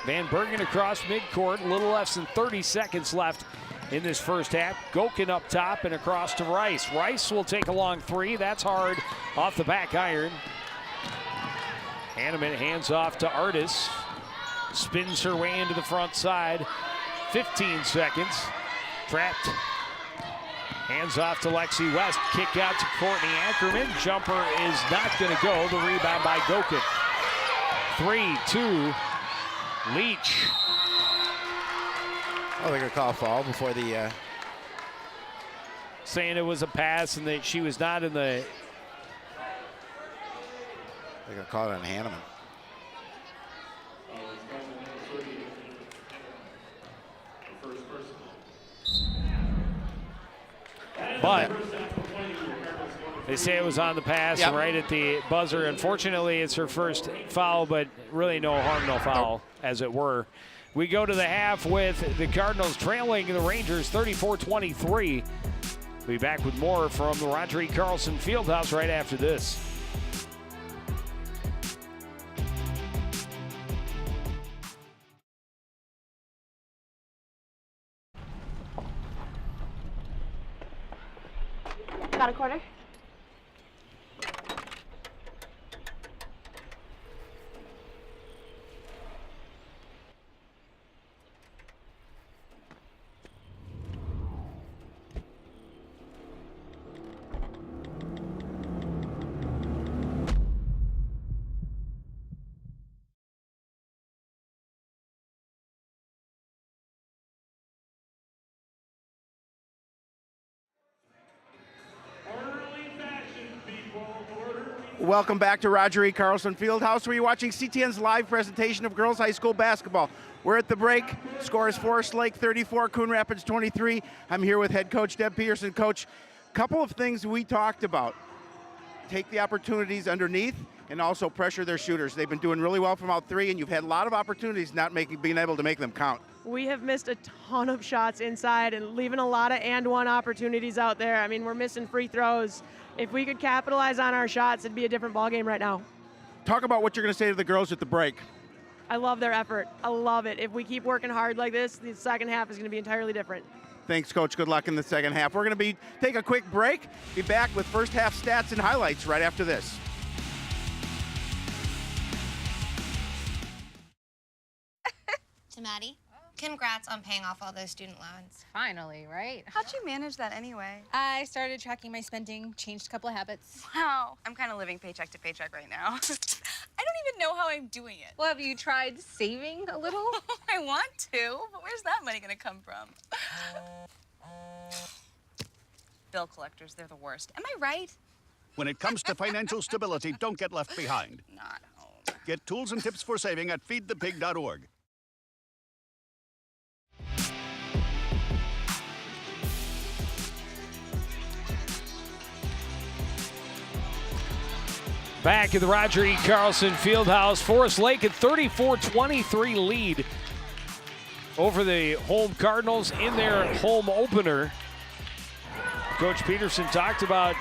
Van Bergen across midcourt, a little less than 30 seconds left in this first half. Gokin up top and across to Rice. Rice will take a long three. That's hard off the back iron. Hanneman hands off to Artis. Spins her way into the front side. 15 seconds. Trapped. Hands off to Lexi West. Kick out to Courtney Ackerman. Jumper is not going to go. The rebound by Gokin. 3-2. Leach. Oh, they're going to call a foul before the... Saying it was a pass and that she was not in the... They're going to call it on Hanneman. But they say it was on the pass and right at the buzzer. Unfortunately, it's her first foul, but really no harm, no foul, as it were. We go to the half with the Cardinals trailing the Rangers 34-23. We'll be back with more from the Roger E. Carlson Fieldhouse right after this. Got a quarter? Welcome back to Roger E. Carlson Fieldhouse, where you're watching CTN's live presentation of girls high school basketball. We're at the break. Score is Forest Lake 34, Coon Rapids 23. I'm here with head coach Deb Peterson. Coach, couple of things we talked about. Take the opportunities underneath and also pressure their shooters. They've been doing really well from out three, and you've had a lot of opportunities not being able to make them count. We have missed a ton of shots inside and leaving a lot of and-one opportunities out there. I mean, we're missing free throws. If we could capitalize on our shots, it'd be a different ballgame right now. Talk about what you're going to say to the girls at the break. I love their effort. I love it. If we keep working hard like this, the second half is going to be entirely different. Thanks, Coach. Good luck in the second half. We're going to take a quick break. Be back with first half stats and highlights right after this. To Maddie, congrats on paying off all those student loans. Finally, right? How'd you manage that anyway? I started tracking my spending, changed a couple of habits. Wow, I'm kind of living paycheck to paycheck right now. I don't even know how I'm doing it. Well, have you tried saving a little? I want to, but where's that money gonna come from? Bill collectors, they're the worst. Am I right? When it comes to financial stability, don't get left behind. Not home. Get tools and tips for saving at feedthepig.org. Back at the Roger E. Carlson Fieldhouse, Forest Lake at 34-23 lead over the home Cardinals in their home opener. Coach Peterson talked about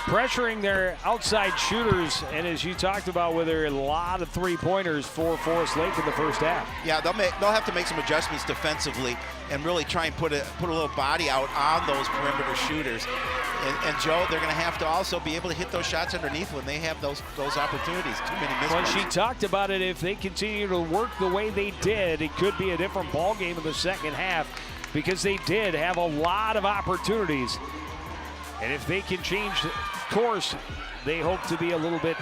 pressuring their outside shooters, and as you talked about, with a lot of three-pointers for Forest Lake in the first half. Yeah, they'll have to make some adjustments defensively and really try and put a little body out on those perimeter shooters. And Joe, they're going to have to also be able to hit those shots underneath when they have those opportunities. Too many missed ones. Well, she talked about it. If they continue to work the way they did, it could be a different ball game in the second half, because they did have a lot of opportunities. And if they can change course, they hope to be a little bit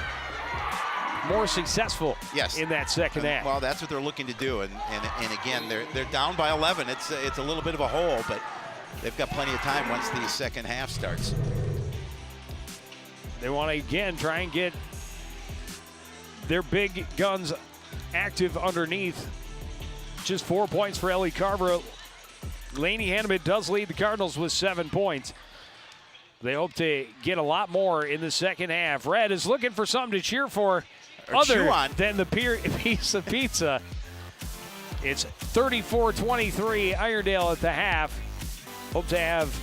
more successful in that second half. Well, that's what they're looking to do. And again, they're down by 11. It's a little bit of a hole, but they've got plenty of time once the second half starts. They want to, again, try and get their big guns active underneath. Just 4 points for Ellie Carver. Lainey Hanneman does lead the Cardinals with 7 points. They hope to get a lot more in the second half. Red is looking for something to cheer for other than the piece of pizza. It's 34-23 Irondale at the half. Hope to have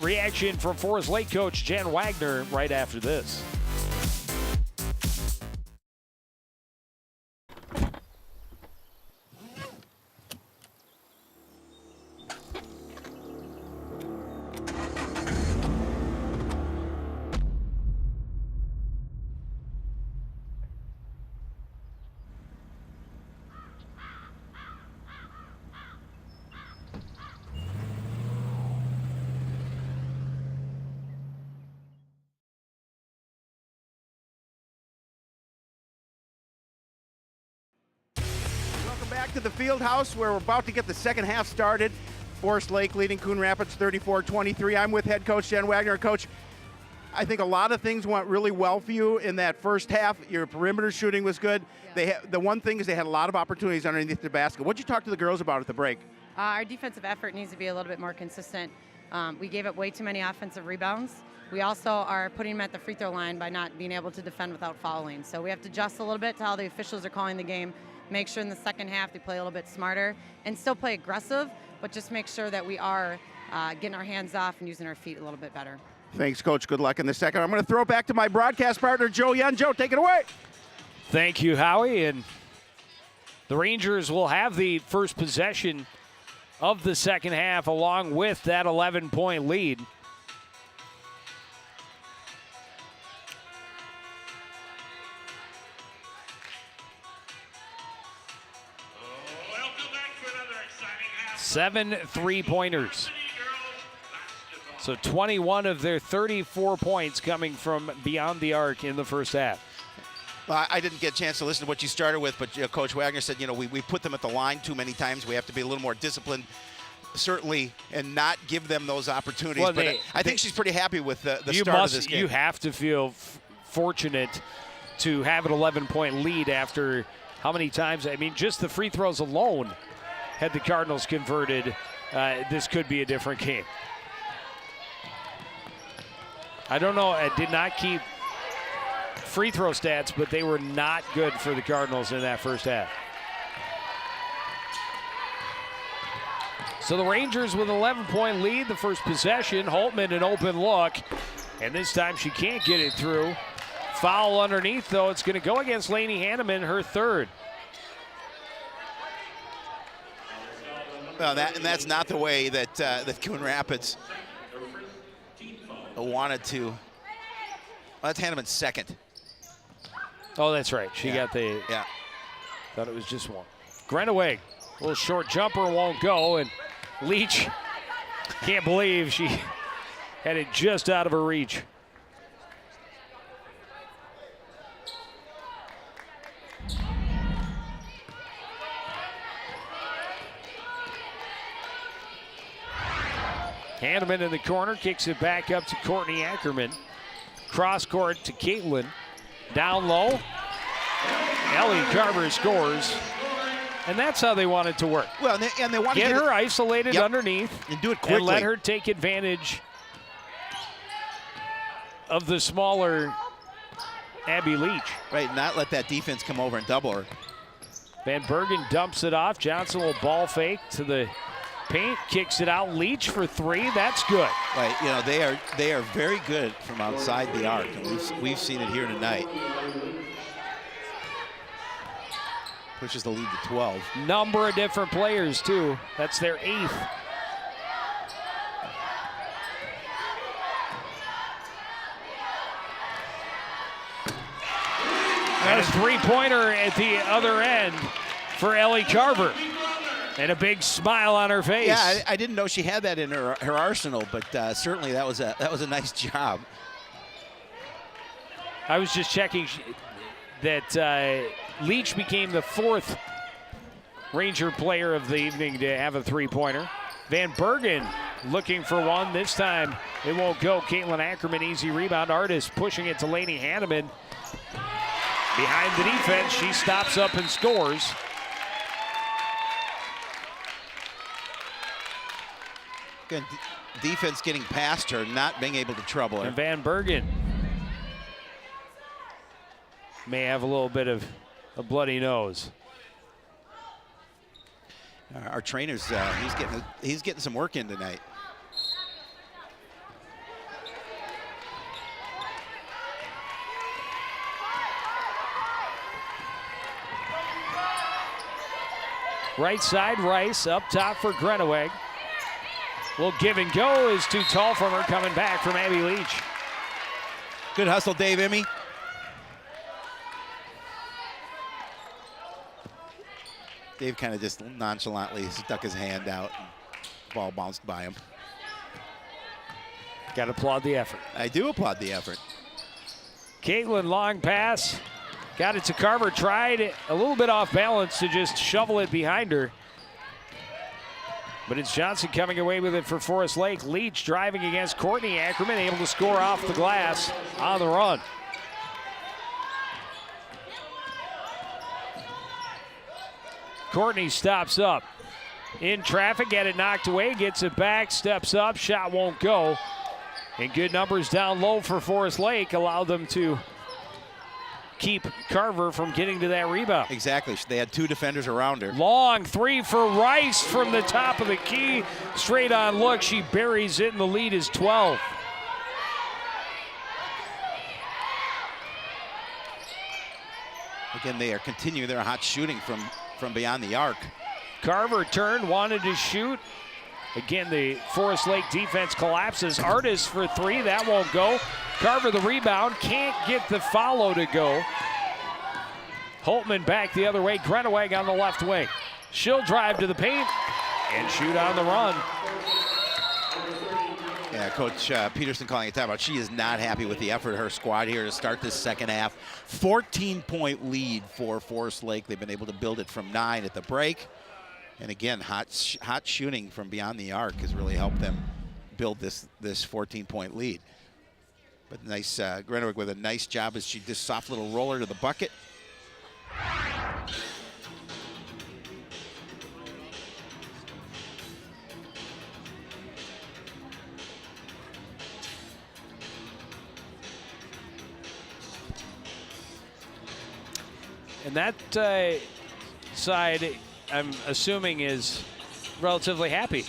reaction from Forest Lake coach Jen Wagner right after this. Back to the field house where we're about to get the second half started. Forest Lake leading Coon Rapids 34-23. I'm with head coach Jen Wagner. Coach, I think a lot of things went really well for you in that first half. Your perimeter shooting was good. Yeah. The one thing is they had a lot of opportunities underneath the basket. What'd you talk to the girls about at the break? Our defensive effort needs to be a little bit more consistent. We gave up way too many offensive rebounds. We also are putting them at the free throw line by not being able to defend without fouling. So we have to adjust a little bit to how the officials are calling the game. Make sure in the second half they play a little bit smarter and still play aggressive, but just make sure that we are getting our hands off and using our feet a little bit better. Thanks, Coach. Good luck in the second. I'm going to throw it back to my broadcast partner, Joe Young. Joe, take it away. Thank you, Howie. And the Rangers will have the first possession of the second half along with that 11-point lead. Seven three-pointers. So 21 of their 34 points coming from beyond the arc in the first half. Well, I didn't get a chance to listen to what you started with, but Coach Wagner said, we put them at the line too many times. We have to be a little more disciplined, certainly, and not give them those opportunities. Well, but I think she's pretty happy with the start of this game. You have to feel fortunate to have an 11-point lead after how many times? I mean, just the free throws alone. Had the Cardinals converted, this could be a different game. I don't know, I did not keep free throw stats, but they were not good for the Cardinals in that first half. So the Rangers with an 11-point lead, the first possession. Holtman an open look, and this time she can't get it through. Foul underneath, though. It's going to go against Lainey Hanneman, her third. Well, that's not the way that Coon Rapids wanted to. Well, that's Hanneman's second. Oh, that's right. She got the. Yeah. Thought it was just one. Grenaway, a little short jumper won't go, and Leach can't believe she had it just out of her reach. Hanneman in the corner, kicks it back up to Courtney Ackerman. Cross court to Caitlin. Down low. Ellie Carver scores. And that's how they want it to work. Well, and they want to get her isolated underneath and do it quickly. And let her take advantage of the smaller Abby Leach. Right, not let that defense come over and double her. Van Bergen dumps it off. Johnson will ball fake to the paint, kicks it out. Leach for three. That's good. Right, you know, they are very good from outside the arc, and we've seen it here tonight. Pushes the lead to 12. Number of different players too. That's their 8th. And a three-pointer at the other end for Ellie Carver. And a big smile on her face. Yeah, I didn't know she had that in her arsenal, but certainly that was a nice job. I was just checking that Leach became the 4th Ranger player of the evening to have a three-pointer. Van Bergen looking for one. This time it won't go. Caitlin Ackerman, easy rebound. Artist pushing it to Lainey Hanneman. Behind the defense, she stops up and scores. Good defense getting past her, not being able to trouble her. And Van Bergen may have a little bit of a bloody nose. Our trainer's he's getting some work in tonight. Right side, Rice up top for Grenoweg. Will give and go is too tall from her, coming back from Abby Leach. Good hustle, Dave Emmy. Dave kind of just nonchalantly stuck his hand out and the ball bounced by him. Got to applaud the effort. I do applaud the effort. Caitlin, long pass. Got it to Carver, tried a little bit off balance to just shovel it behind her. But it's Johnson coming away with it for Forest Lake. Leach driving against Courtney Ackerman, able to score off the glass on the run. Courtney stops up. In traffic, get it knocked away, gets it back, steps up, shot won't go. And good numbers down low for Forest Lake allow them to keep Carver from getting to that rebound. Exactly. They had 2 defenders around her. Long three for Rice from the top of the key. Straight on look. She buries it, and the lead is 12. Again, they are continuing their hot shooting from beyond the arc. Carver turned, wanted to shoot. Again, the Forest Lake defense collapses. Artist for three, that won't go. Carver the rebound, can't get the follow to go. Holtman back the other way, Grenoweg on the left wing. She'll drive to the paint and shoot on the run. Yeah, Coach Peterson calling a timeout. She is not happy with the effort of her squad here to start this second half. 14-point lead for Forest Lake. They've been able to build it from 9 at the break. And again, hot shooting from beyond the arc has really helped them build this 14-point lead. But nice, Grenoweg with a nice job as she just soft little roller to the bucket. And that side, I'm assuming, is relatively happy.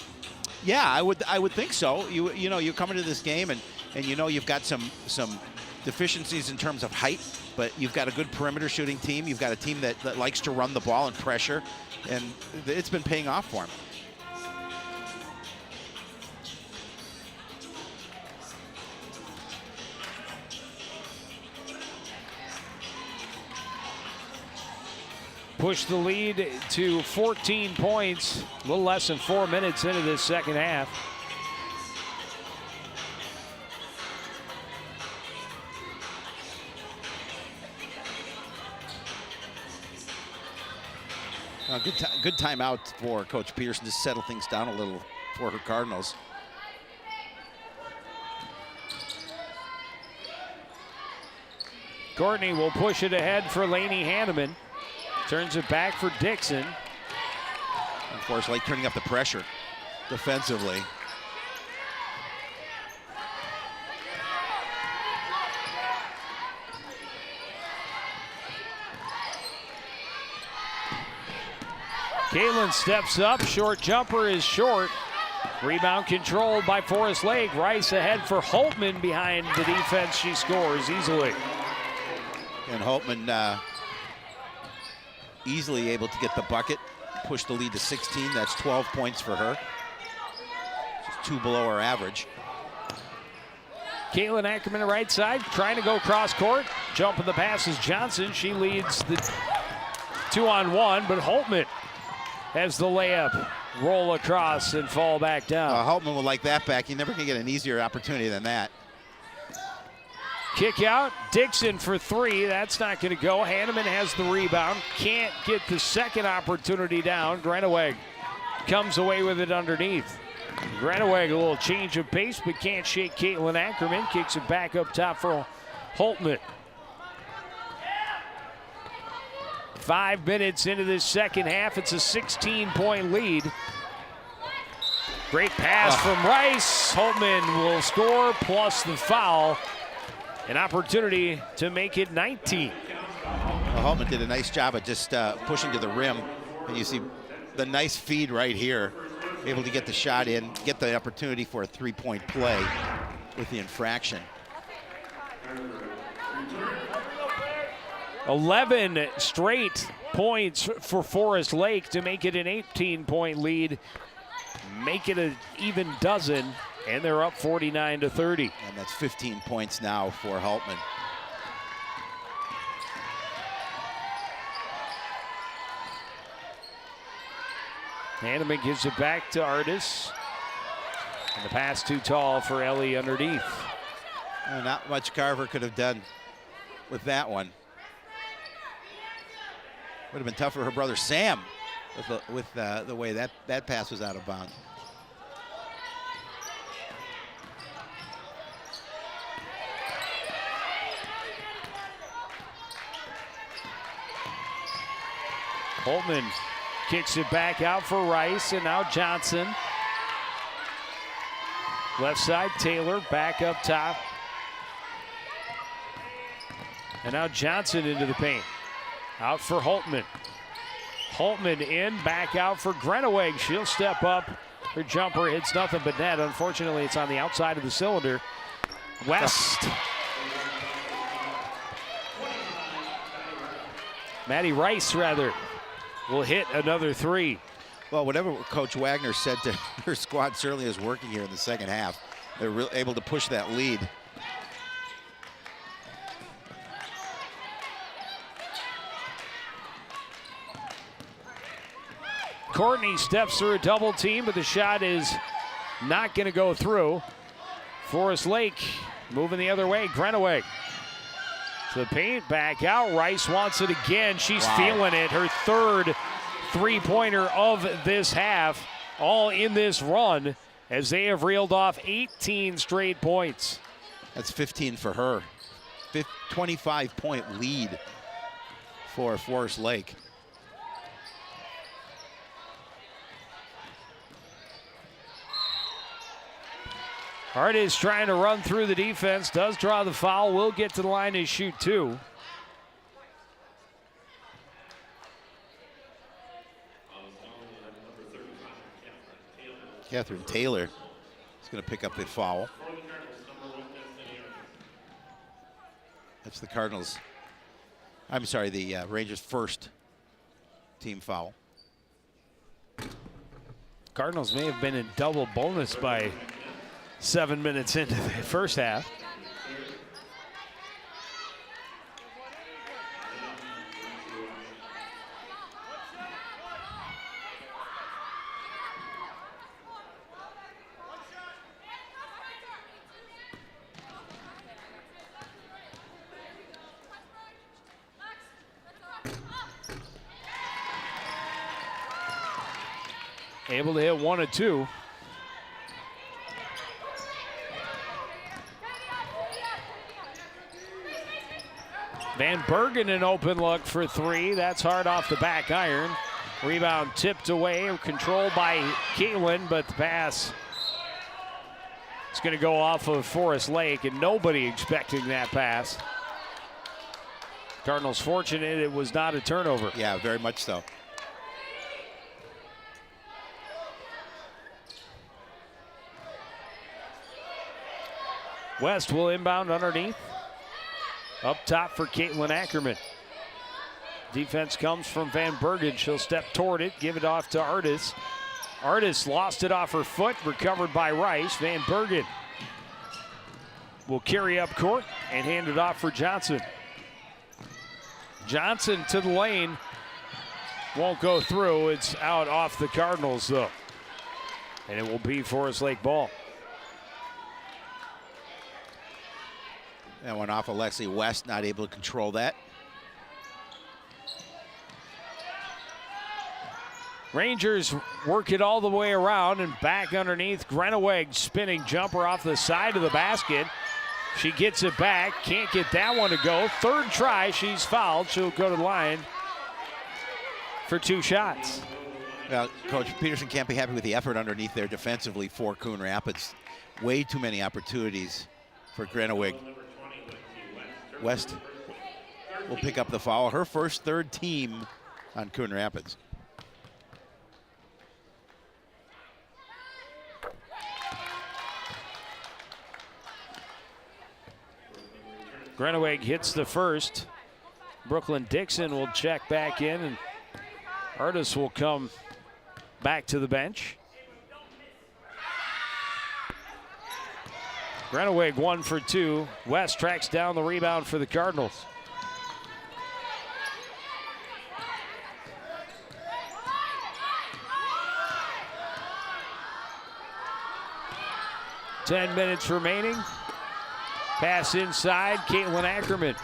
Yeah, I would think so. You know, you come into this game and you know you've got some deficiencies in terms of height, but you've got a good perimeter shooting team. You've got a team that likes to run the ball and pressure, and it's been paying off for them. Push the lead to 14 points, a little less than 4 minutes into this second half. Good timeout for Coach Peterson to settle things down a little for her Cardinals. Courtney will push it ahead for Lainey Hanneman. Turns it back for Dixon. Of course, Lake turning up the pressure defensively. Caitlin steps up. Short jumper is short. Rebound controlled by Forest Lake. Rice ahead for Holtman behind the defense. She scores easily. And Holtman easily able to get the bucket, push the lead to 16. That's 12 points for her. She's 2 below her average. Caitlin Ackerman, right side, trying to go cross court. Jumping the pass is Johnson. She leads the 2-on-1, but Holtman has the layup. Roll across and fall back down. Holtman will like that back. You're never going to get an easier opportunity than that. Kick out. Dixon for 3. That's not going to go. Hanneman has the rebound. Can't get the second opportunity down. Greneweg comes away with it underneath. Greneweg, a little change of pace, but can't shake Caitlin Ackerman. Kicks it back up top for Holtman. 5 minutes into this second half. It's a 16-point lead. Great pass from Rice. Holtman will score plus the foul. An opportunity to make it 19. Well, Holtman did a nice job of just pushing to the rim. And you see the nice feed right here. Able to get the shot in, get the opportunity for a 3-point play with the infraction. 11 straight points for Forest Lake to make it an 18-point lead. Make it an even dozen, and they're up 49-30. And that's 15 points now for Holtman. Hanneman gives it back to Artis. And the pass too tall for Ellie underneath. Not much Carver could have done with that one. Would have been tough for her brother Sam with the way that pass was out of bounds. Holtman kicks it back out for Rice, and now Johnson. Left side, Taylor back up top. And now Johnson into the paint. Out for Holtman. Holtman in, back out for Greneweg. She'll step up. Her jumper hits nothing but net. Unfortunately, it's on the outside of the cylinder. West. Maddie Rice, rather, will hit another 3. Well, whatever Coach Wagner said to her squad certainly is working here in the second half. They're able to push that lead. Courtney steps through a double team, but the shot is not going to go through. Forest Lake moving the other way. Greneweg to the paint, back out. Rice wants it again. She's feeling it. Her third three-pointer of this half, all in this run, as they have reeled off 18 straight points. That's 15 for her. 25-point lead for Forest Lake. Hart is trying to run through the defense, does draw the foul, will get to the line and shoot 2. Catherine Taylor is going to pick up the foul. That's the Cardinals. I'm sorry, the Rangers' first team foul. Cardinals may have been in double bonus by 7 minutes into the first half. Able to hit 1 of 2. Van Bergen an open look for 3. That's hard off the back iron. Rebound tipped away, controlled by Caitlin, but the pass is going to go off of Forest Lake, and nobody expecting that pass. Cardinals fortunate it was not a turnover. Yeah, very much so. West will inbound underneath. Up top for Caitlin Ackerman. Defense comes from Van Bergen. She'll step toward it, give it off to Artis. Artis lost it off her foot, recovered by Rice. Van Bergen will carry up court and hand it off for Johnson. Johnson to the lane. Won't go through. It's out off the Cardinals, though. And it will be Forest Lake ball. That went off of Leslie West, not able to control that. Rangers work it all the way around and back underneath. Grenaweg spinning jumper off the side of the basket. She gets it back, can't get that one to go. Third try, she's fouled. She'll go to the line for 2 shots. Well, Coach Peterson can't be happy with the effort underneath there defensively for Coon Rapids. Way too many opportunities for Grenaweg. West will pick up the foul. Her first third team on Coon Rapids. Grenaweg hits the first. Brooklyn Dixon will check back in, and Artis will come back to the bench. Grenaweg 1 for 2. West tracks down the rebound for the Cardinals. Ten minutes remaining. Pass inside, Caitlin Ackerman.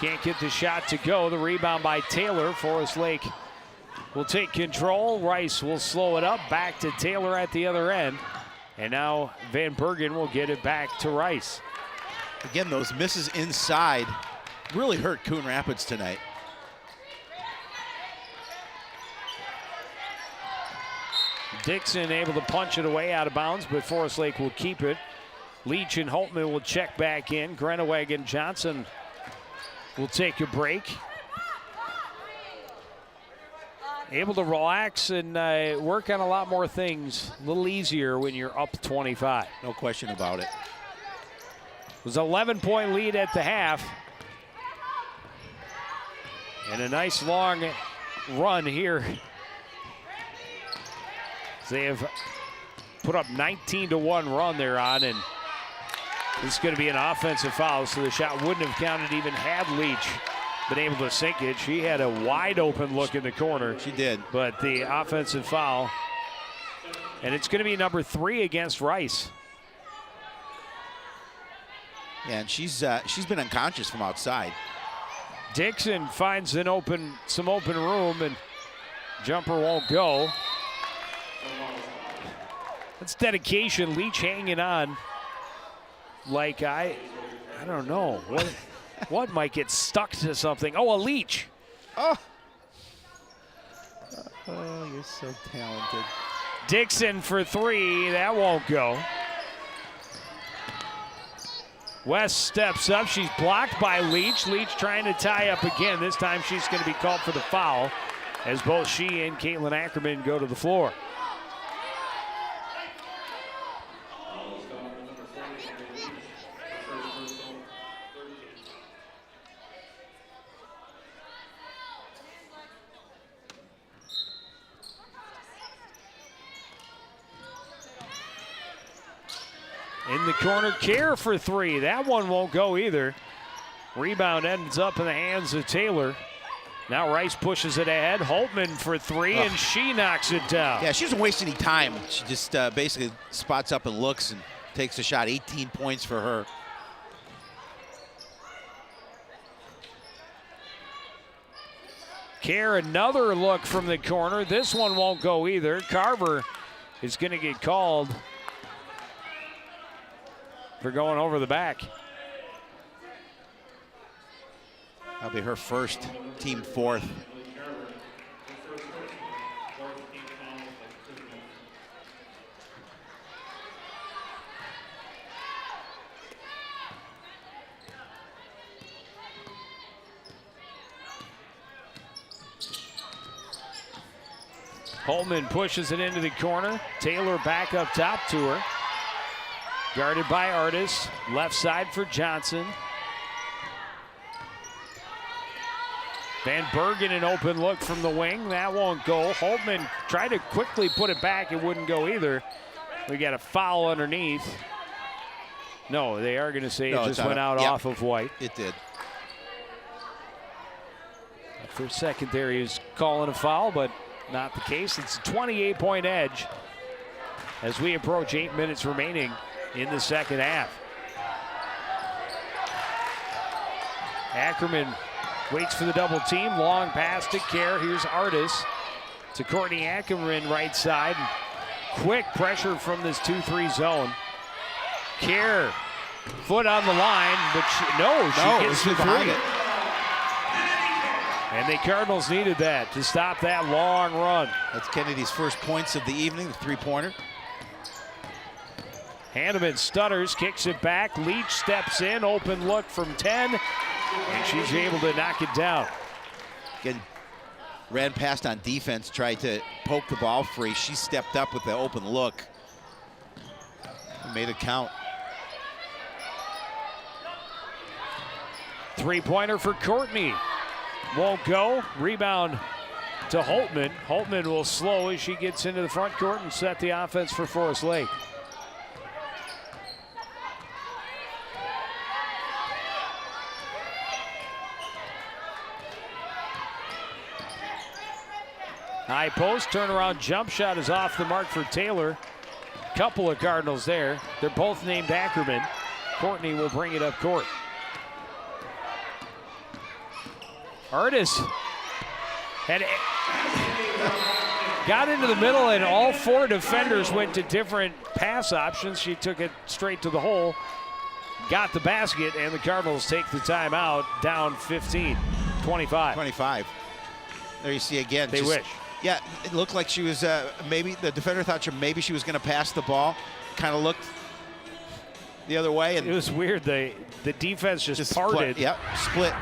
Can't get the shot to go. The rebound by Taylor. Forest Lake will take control. Rice will slow it up. Back to Taylor at the other end. And now Van Bergen will get it back to Rice. Again, those misses inside really hurt Coon Rapids tonight. Dixon able to punch it away out of bounds, but Forest Lake will keep it. Leach and Holtman will check back in. Grenaweg and Johnson will take a break. Able to relax and work on a lot more things. A little easier when you're up 25. No question about it. It was an 11-point lead at the half. And a nice long run here. They have put up 19-1 run they're on, and this is going to be an offensive foul, so the shot wouldn't have counted even had Leach been able to sink it. She had a wide open look in the corner. She did. But the offensive foul, and it's going to be number 3 against Rice. Yeah, and she's been unconscious from outside. Dixon finds some open room, and jumper won't go. That's dedication. Leach hanging on. Like I don't know what might get stuck to something. Oh, a Leach. Oh, you're so talented. Dixon for 3. That won't go. West steps up. She's blocked by Leach. Leach trying to tie up again. This time she's going to be called for the foul as both she and Caitlin Ackerman go to the floor. In the corner, Kerr for 3. That one won't go either. Rebound ends up in the hands of Taylor. Now Rice pushes it ahead. Holtman for 3, and she knocks it down. Yeah, she doesn't waste any time. She just basically spots up and looks and takes a shot. 18 points for her. Kerr, another look from the corner. This one won't go either. Carver is going to get called for going over the back. That'll be her first, team 4th. Holtman pushes it into the corner. Taylor back up top to her. Guarded by Artis. Left side for Johnson. Van Bergen, an open look from the wing. That won't go. Holtman tried to quickly put it back. It wouldn't go either. We got a foul underneath. No, they are going to say it just went out off of White. It did. For a second there, he was calling a foul, but not the case. It's a 28-point edge as we approach 8 minutes remaining in the second half. Ackerman waits for the double team. Long pass to Kerr. Here's Artis to Courtney Ackerman, right side. Quick pressure from this 2-3 zone. Kerr, foot on the line, but she gets the three. And the Cardinals needed that to stop that long run. That's Kennedy's first points of the evening, the three-pointer. Hanneman stutters, kicks it back. Leach steps in, open look from 10, and she's able to knock it down. Again, ran past on defense, tried to poke the ball free. She stepped up with the open look. Made it count. Three-pointer for Courtney. Won't go. Rebound to Holtman. Holtman will slow as she gets into the front court and set the offense for Forest Lake. High post, turnaround jump shot is off the mark for Taylor. Couple of Cardinals there. They're both named Ackerman. Courtney will bring it up court. Artis got into the middle, and all four defenders went to different pass options. She took it straight to the hole, got the basket, and the Cardinals take the timeout, down 15, 25. 25. There you see again. They wish. Yeah, it looked like she was, maybe the defender thought maybe she was going to pass the ball. Kind of looked the other way. And it was weird. The defense just parted. Split.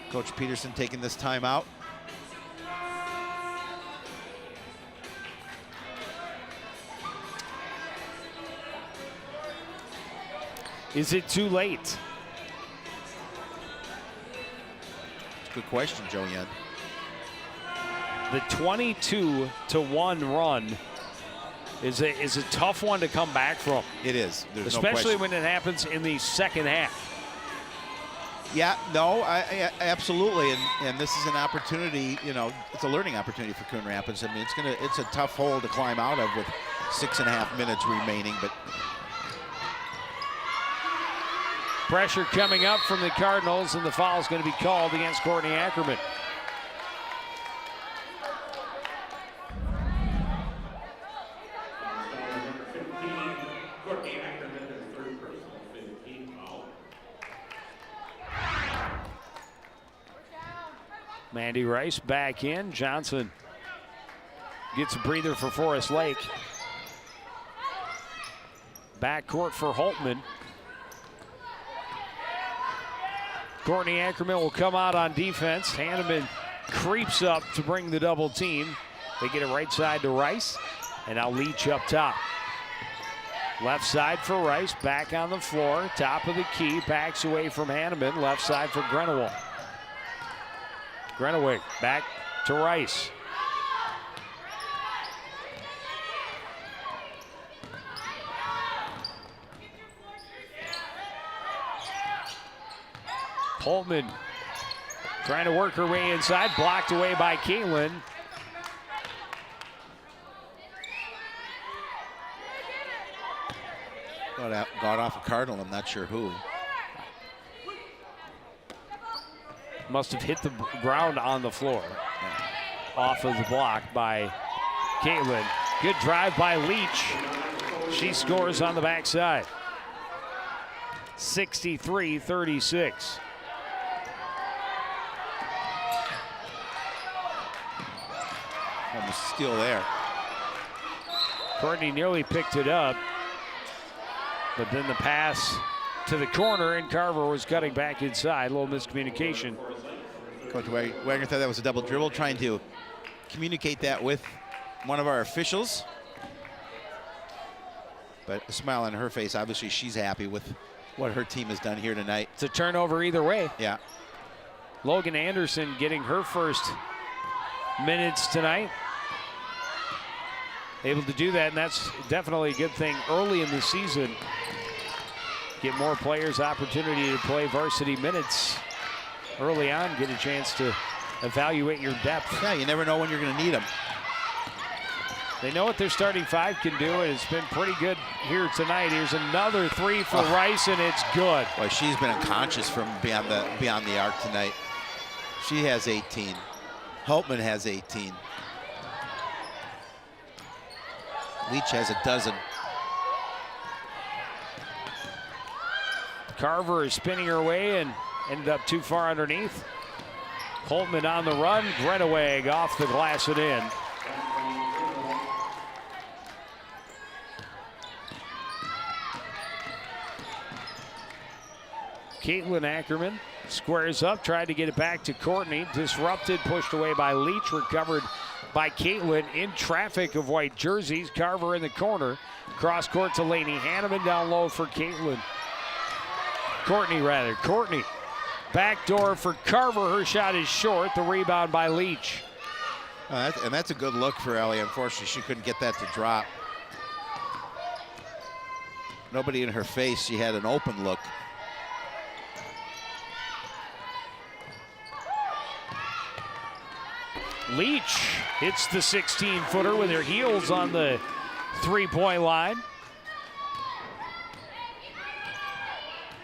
Coach Peterson taking this timeout. Is it too late? It's a good question, Joe Yen. The 22-1 run is a tough one to come back from. It is. There's especially no question. when it happens in the second half. Yeah, no, absolutely, and this is an opportunity. You know, it's a learning opportunity for Coon Rapids. I mean, it's a tough hole to climb out of with 6.5 minutes remaining, but pressure coming up from the Cardinals, and the foul is going to be called against Courtney Ackerman. Mandy Rice back in. Johnson gets a breather for Forest Lake. Backcourt for Holtman. Courtney Ackerman will come out on defense. Hanneman creeps up to bring the double team. They get it right side to Rice, and now Leach up top. Left side for Rice, back on the floor. Top of the key, backs away from Hanneman. Left side for Grenowell. Grenowick back to Rice. Holtman trying to work her way inside, blocked away by Caitlin. Got off a Cardinal, I'm not sure who. Must have hit the ground on the floor. Off of the block by Caitlin. Good drive by Leach. She scores on the backside. 63-36. Almost steal there. Courtney nearly picked it up, but then the pass to the corner, and Carver was cutting back inside. A little miscommunication. Coach Wagner thought that was a double dribble, trying to communicate that with one of our officials. but a smile on her face. Obviously, she's happy with what her team has done here tonight. It's a turnover either way. Yeah. Logan Anderson getting her first minutes tonight. Able to do that, and that's definitely a good thing early in the season. Get more players opportunity to play varsity minutes early on, get a chance to evaluate your depth. Yeah, you never know when you're going to need them. They know what their starting five can do, and it's been pretty good here tonight. Here's another three for Rice, and it's good. Boy, she's been unconscious from beyond the arc tonight. She has 18. Holtman has 18. Leach has a dozen. Carver is spinning her way and ended up too far underneath. Holtman on the run. Grenaweg off the glass and in. Caitlin Ackerman squares up, tried to get it back to Courtney. Disrupted, pushed away by Leach, recovered by Caitlin in traffic of white jerseys. Carver in the corner. Cross court to Laney Hanneman, down low for Caitlin. Courtney. Backdoor for Carver. Her shot is short. The rebound by Leach. And that's a good look for Ellie. Unfortunately, she couldn't get that to drop. Nobody in her face. She had an open look. Leach hits the 16-footer with her heels on the three-point line.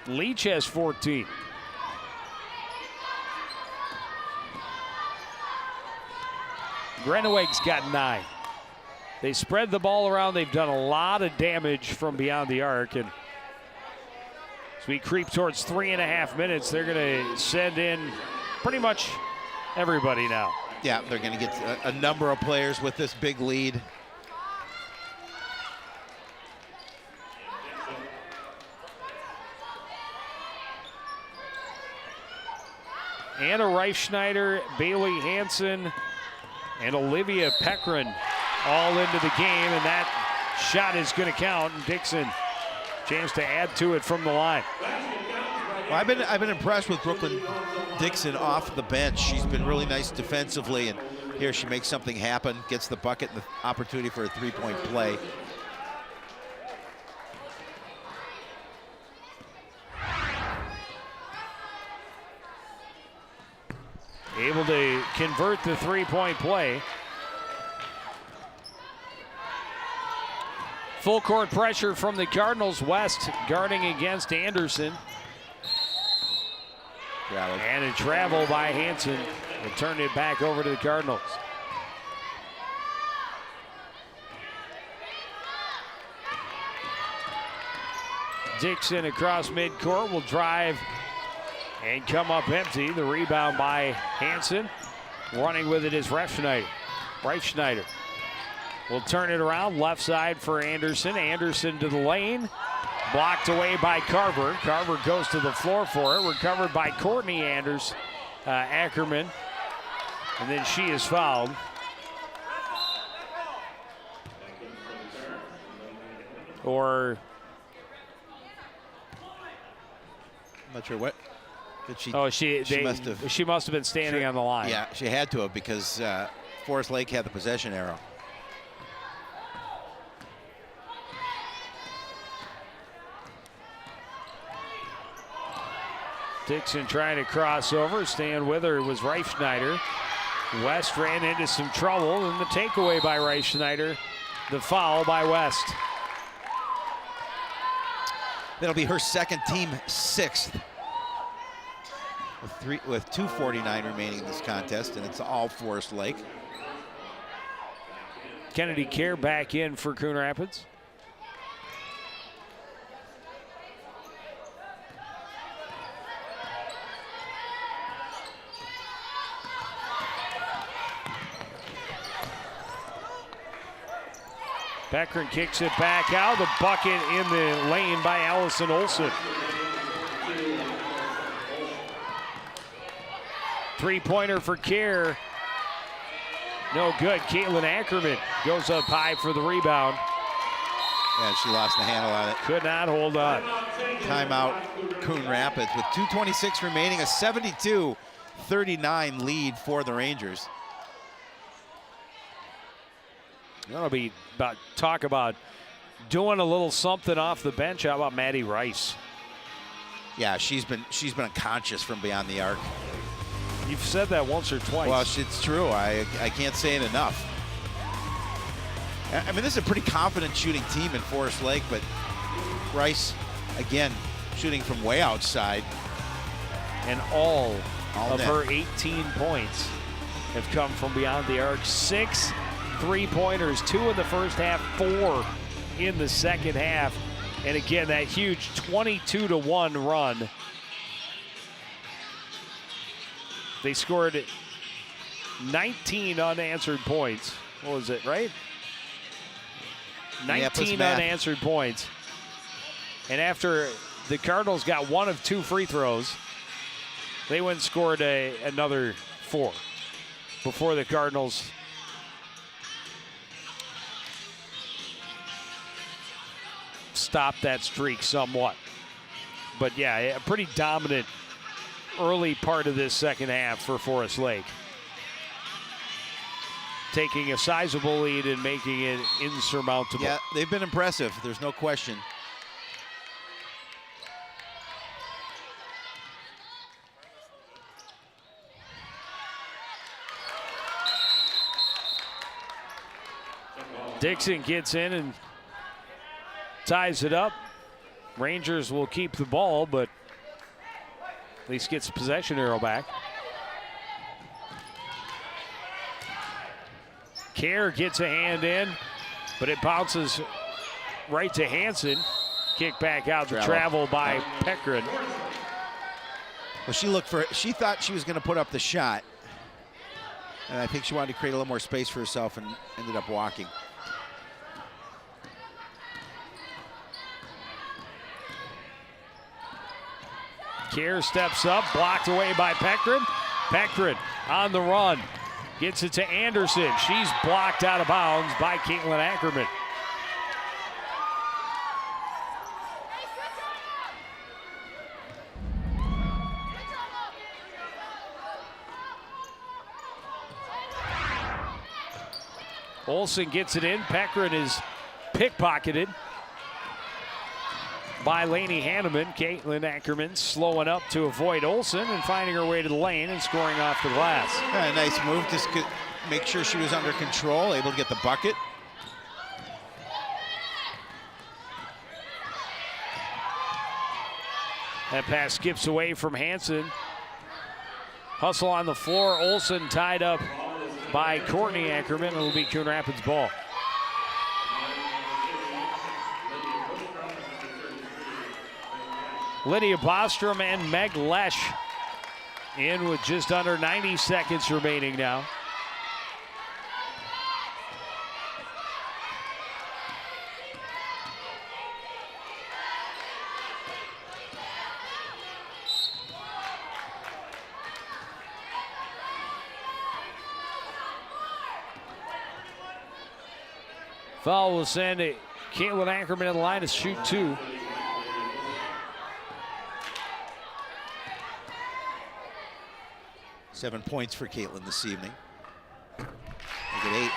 Leach has 14. Grenaweg's got 9. They spread the ball around. They've done a lot of damage from beyond the arc. And as we creep towards 3.5 minutes, they're going to send in pretty much everybody now. Yeah, they're going to get a number of players with this big lead. Anna Reifschneider, Bailey Hansen, and Olivia Peckrin all into the game, and that shot is going to count. And Dixon, chance to add to it from the line. Well, I've been impressed with Brooklyn Dixon off the bench. She's been really nice defensively, and here she makes something happen, gets the bucket and the opportunity for a three-point play. Able to convert the three-point play. Full court pressure from the Cardinals. West guarding against Anderson. And a travel by Hansen. And turned it back over to the Cardinals. Dixon across midcourt will drive and come up empty. The rebound by Hansen. Running with it is Reifschneider will turn it around. Left side for Anderson. Anderson to the lane. Blocked away by Carver. Carver goes to the floor for it. Recovered by Courtney Ackerman. And then she is fouled. Or I'm not sure what. She must have been standing on the line. Yeah, she had to have, because Forest Lake had the possession arrow. Dixon trying to cross over. Staying with her was Reifschneider. West ran into some trouble, and the takeaway by Reifschneider. The foul by West. That'll be her second, team 6th. With 2:49 remaining in this contest, and it's all Forest Lake. Kennedy Kerr back in for Coon Rapids. Peckrin kicks it back out. The bucket in the lane by Allison Olson. Three-pointer for Kerr. No good. Caitlin Ackerman goes up high for the rebound. Yeah, she lost the handle on it. Could not hold on. Timeout, Coon Rapids with 2:26 remaining, a 72-39 lead for the Rangers. That'll be talk about doing a little something off the bench. How about Maddie Rice? Yeah, she's been unconscious from beyond the arc. You've said that once or twice. Well, it's true. I can't say it enough. I mean, this is a pretty confident shooting team in Forest Lake, but Rice, again, shooting from way outside. And all of net. her 18 points have come from beyond the arc. 6 3-pointers, 2 in the first half, 4 in the second half. And again, that huge 22-1 run. They scored 19 unanswered points. What was it, right? 19 unanswered points. And after the Cardinals got 1 of 2 free throws, they went and scored another 4 before the Cardinals stopped that streak somewhat. But yeah, a pretty dominant early part of this second half for Forest Lake. Taking a sizable lead and making it insurmountable. Yeah, they've been impressive. There's no question. Dixon gets in and ties it up. Rangers will keep the ball, but at least gets the possession arrow back. Kerr gets a hand in, but it bounces right to Hansen. Kick back out to travel by Peckrin. Well, she thought she was going to put up the shot, and I think she wanted to create a little more space for herself and ended up walking. Kerr steps up, blocked away by Peckrin. Peckrin on the run. Gets it to Anderson. She's blocked out of bounds by Caitlin Ackerman. Olsen gets it in. Peckrin is pickpocketed by Lainey Hanneman. Caitlin Ackerman slowing up to avoid Olsen and finding her way to the lane and scoring off the glass. Yeah, nice move, just to make sure she was under control, able to get the bucket. That pass skips away from Hansen. Hustle on the floor. Olsen tied up by Courtney Ackerman. It'll be Coon Rapids ball. Lydia Bostrom and Meg Lesh in with just under 90 seconds remaining now. Foul will send Caitlin Ackerman in the line to shoot 2. Seven points for Caitlin this evening. Make it 8.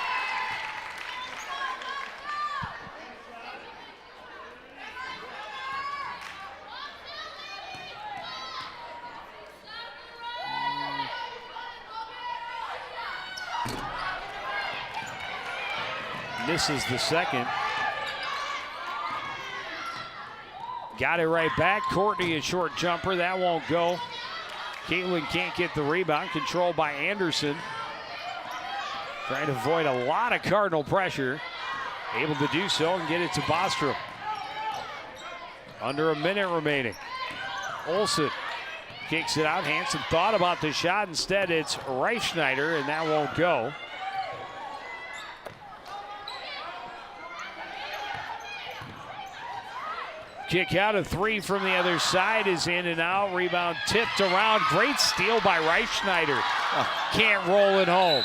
Misses the second. Got it right back. Courtney, a short jumper. That won't go. Caitlin can't get the rebound. Controlled by Anderson. Trying to avoid a lot of Cardinal pressure. Able to do so and get it to Bostrom. Under a minute remaining. Olsen kicks it out. Hansen thought about the shot. Instead, it's Reichschneider, and that won't go. Kick out, a 3 from the other side is in and out. Rebound tipped around. Great steal by Reichschneider. Can't roll it home.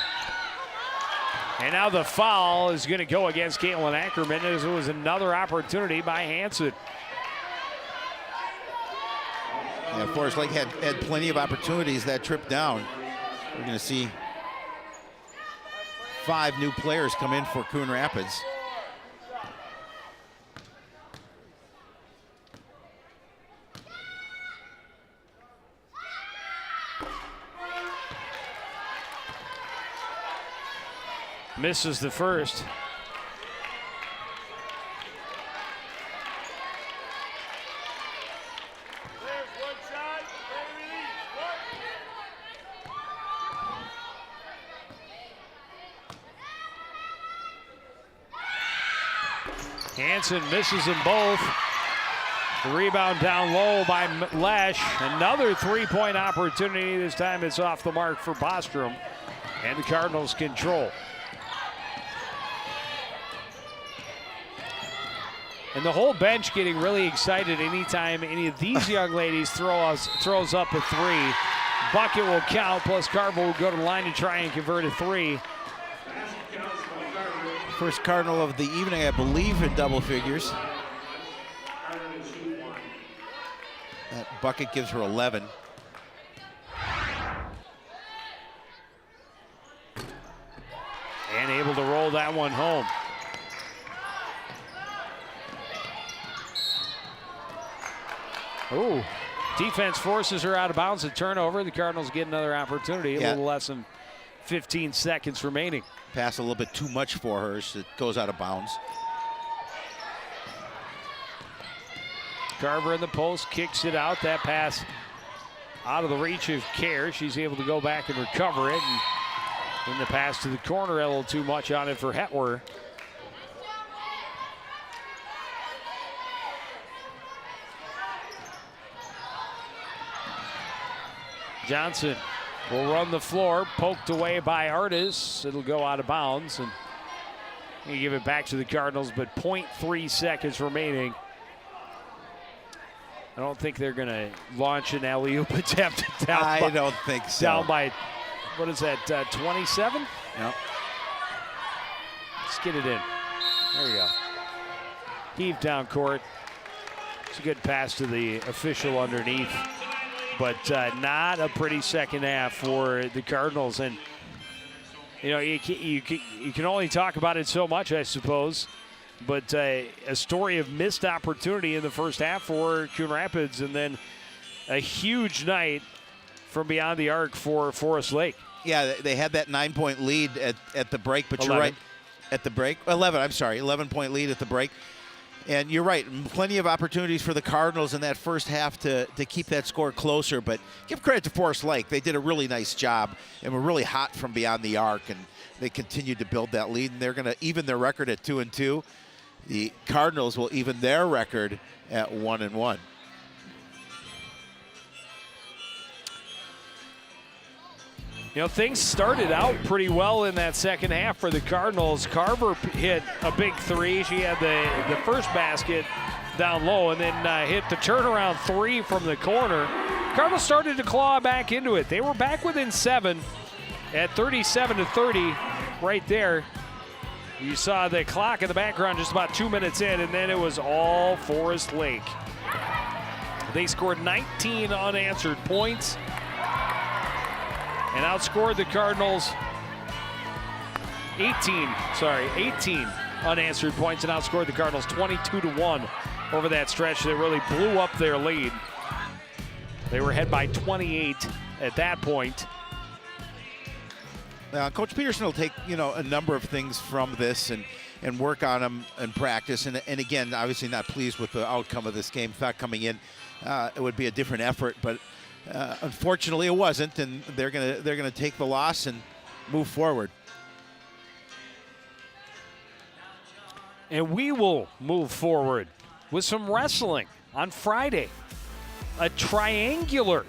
And now the foul is going to go against Caitlin Ackerman, as it was another opportunity by Hanson. Yeah, Forest Lake had plenty of opportunities that trip down. We're going to see 5 new players come in for Coon Rapids. Misses the first. Hanson misses them both. The rebound down low by Lesh. Another three-point opportunity. This time it's off the mark for Bostrom. And the Cardinals control. And the whole bench getting really excited anytime any of these young ladies throws up a three. Bucket will count, plus Carver will go to the line to try and convert a three. First Cardinal of the evening, I believe, in double figures. That bucket gives her 11. And able to roll that one home. Ooh, defense forces her out of bounds. A turnover. The Cardinals get another opportunity. A little less than 15 seconds remaining. Pass a little bit too much for her, so it goes out of bounds. Carver in the post, kicks it out. That pass out of the reach of Kerr. She's able to go back and recover it. And then the pass to the corner, a little too much on it for Hetwer. Johnson will run the floor, poked away by Artis. It'll go out of bounds, and you give it back to the Cardinals, but 0.3 seconds remaining. I don't think they're going to launch an alley-oop attempt. I don't think so. Down by, what is that, 27? Yep. Let's get it in. There we go. Heave down court. It's a good pass to the official underneath. But not a pretty second half for the Cardinals. And, you know, you can only talk about it so much, I suppose. But a story of missed opportunity in the first half for Coon Rapids, and then a huge night from beyond the arc for Forest Lake. Yeah, they had that 9-point lead at the break, but 11. You're right. At the break, 11, I'm sorry, 11-point lead at the break. And you're right, plenty of opportunities for the Cardinals in that first half to keep that score closer. But give credit to Forest Lake. They did a really nice job and were really hot from beyond the arc. And they continued to build that lead. And they're going to even their record at 2-2. The Cardinals will even their record at 1-1. You know, things started out pretty well in that second half for the Cardinals. Carver hit a big three. She had the first basket down low, and then hit the turnaround three from the corner. Cardinals started to claw back into it. They were back within 7 at 37-30 right there. You saw the clock in the background just about 2 minutes in, and then it was all Forest Lake. They scored 19 unanswered points and outscored the Cardinals 18 unanswered points and outscored the Cardinals 22-1 over that stretch. They really blew up their lead. They were ahead by 28 at that point. Coach Peterson will take, a number of things from this and work on them in practice. And again, obviously not pleased with the outcome of this game. Thought coming in, it would be a different effort, but unfortunately it wasn't. And they're gonna take the loss and move forward. And we will move forward with some wrestling on Friday. A triangular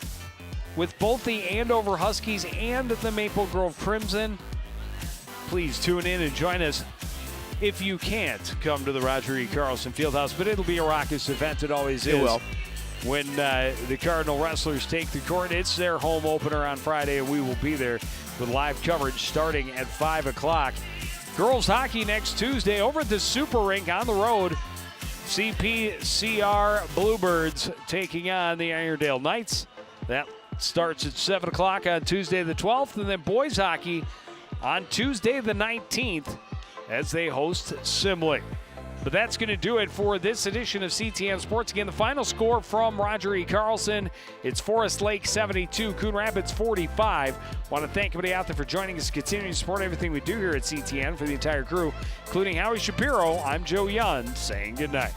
with both the Andover Huskies and the Maple Grove Crimson. Please tune in and join us. If you can't come to the Roger E. Carlson Fieldhouse, but it'll be a raucous event. It always is. It will. When the Cardinal wrestlers take the court, it's their home opener on Friday, and we will be there with live coverage starting at 5 o'clock. Girls hockey next Tuesday over at the Super Rink on the road. CPCR Bluebirds taking on the Irondale Knights. That starts at 7 o'clock on Tuesday the 12th. And then boys hockey on Tuesday the 19th as they host Simley. But that's going to do it for this edition of CTN Sports. Again, the final score from Roger E. Carlson. It's Forest Lake 72, Coon Rapids 45. Want to thank everybody out there for joining us, continuing to support everything we do here at CTN. For the entire crew, including Howie Shapiro, I'm Joe Young saying goodnight.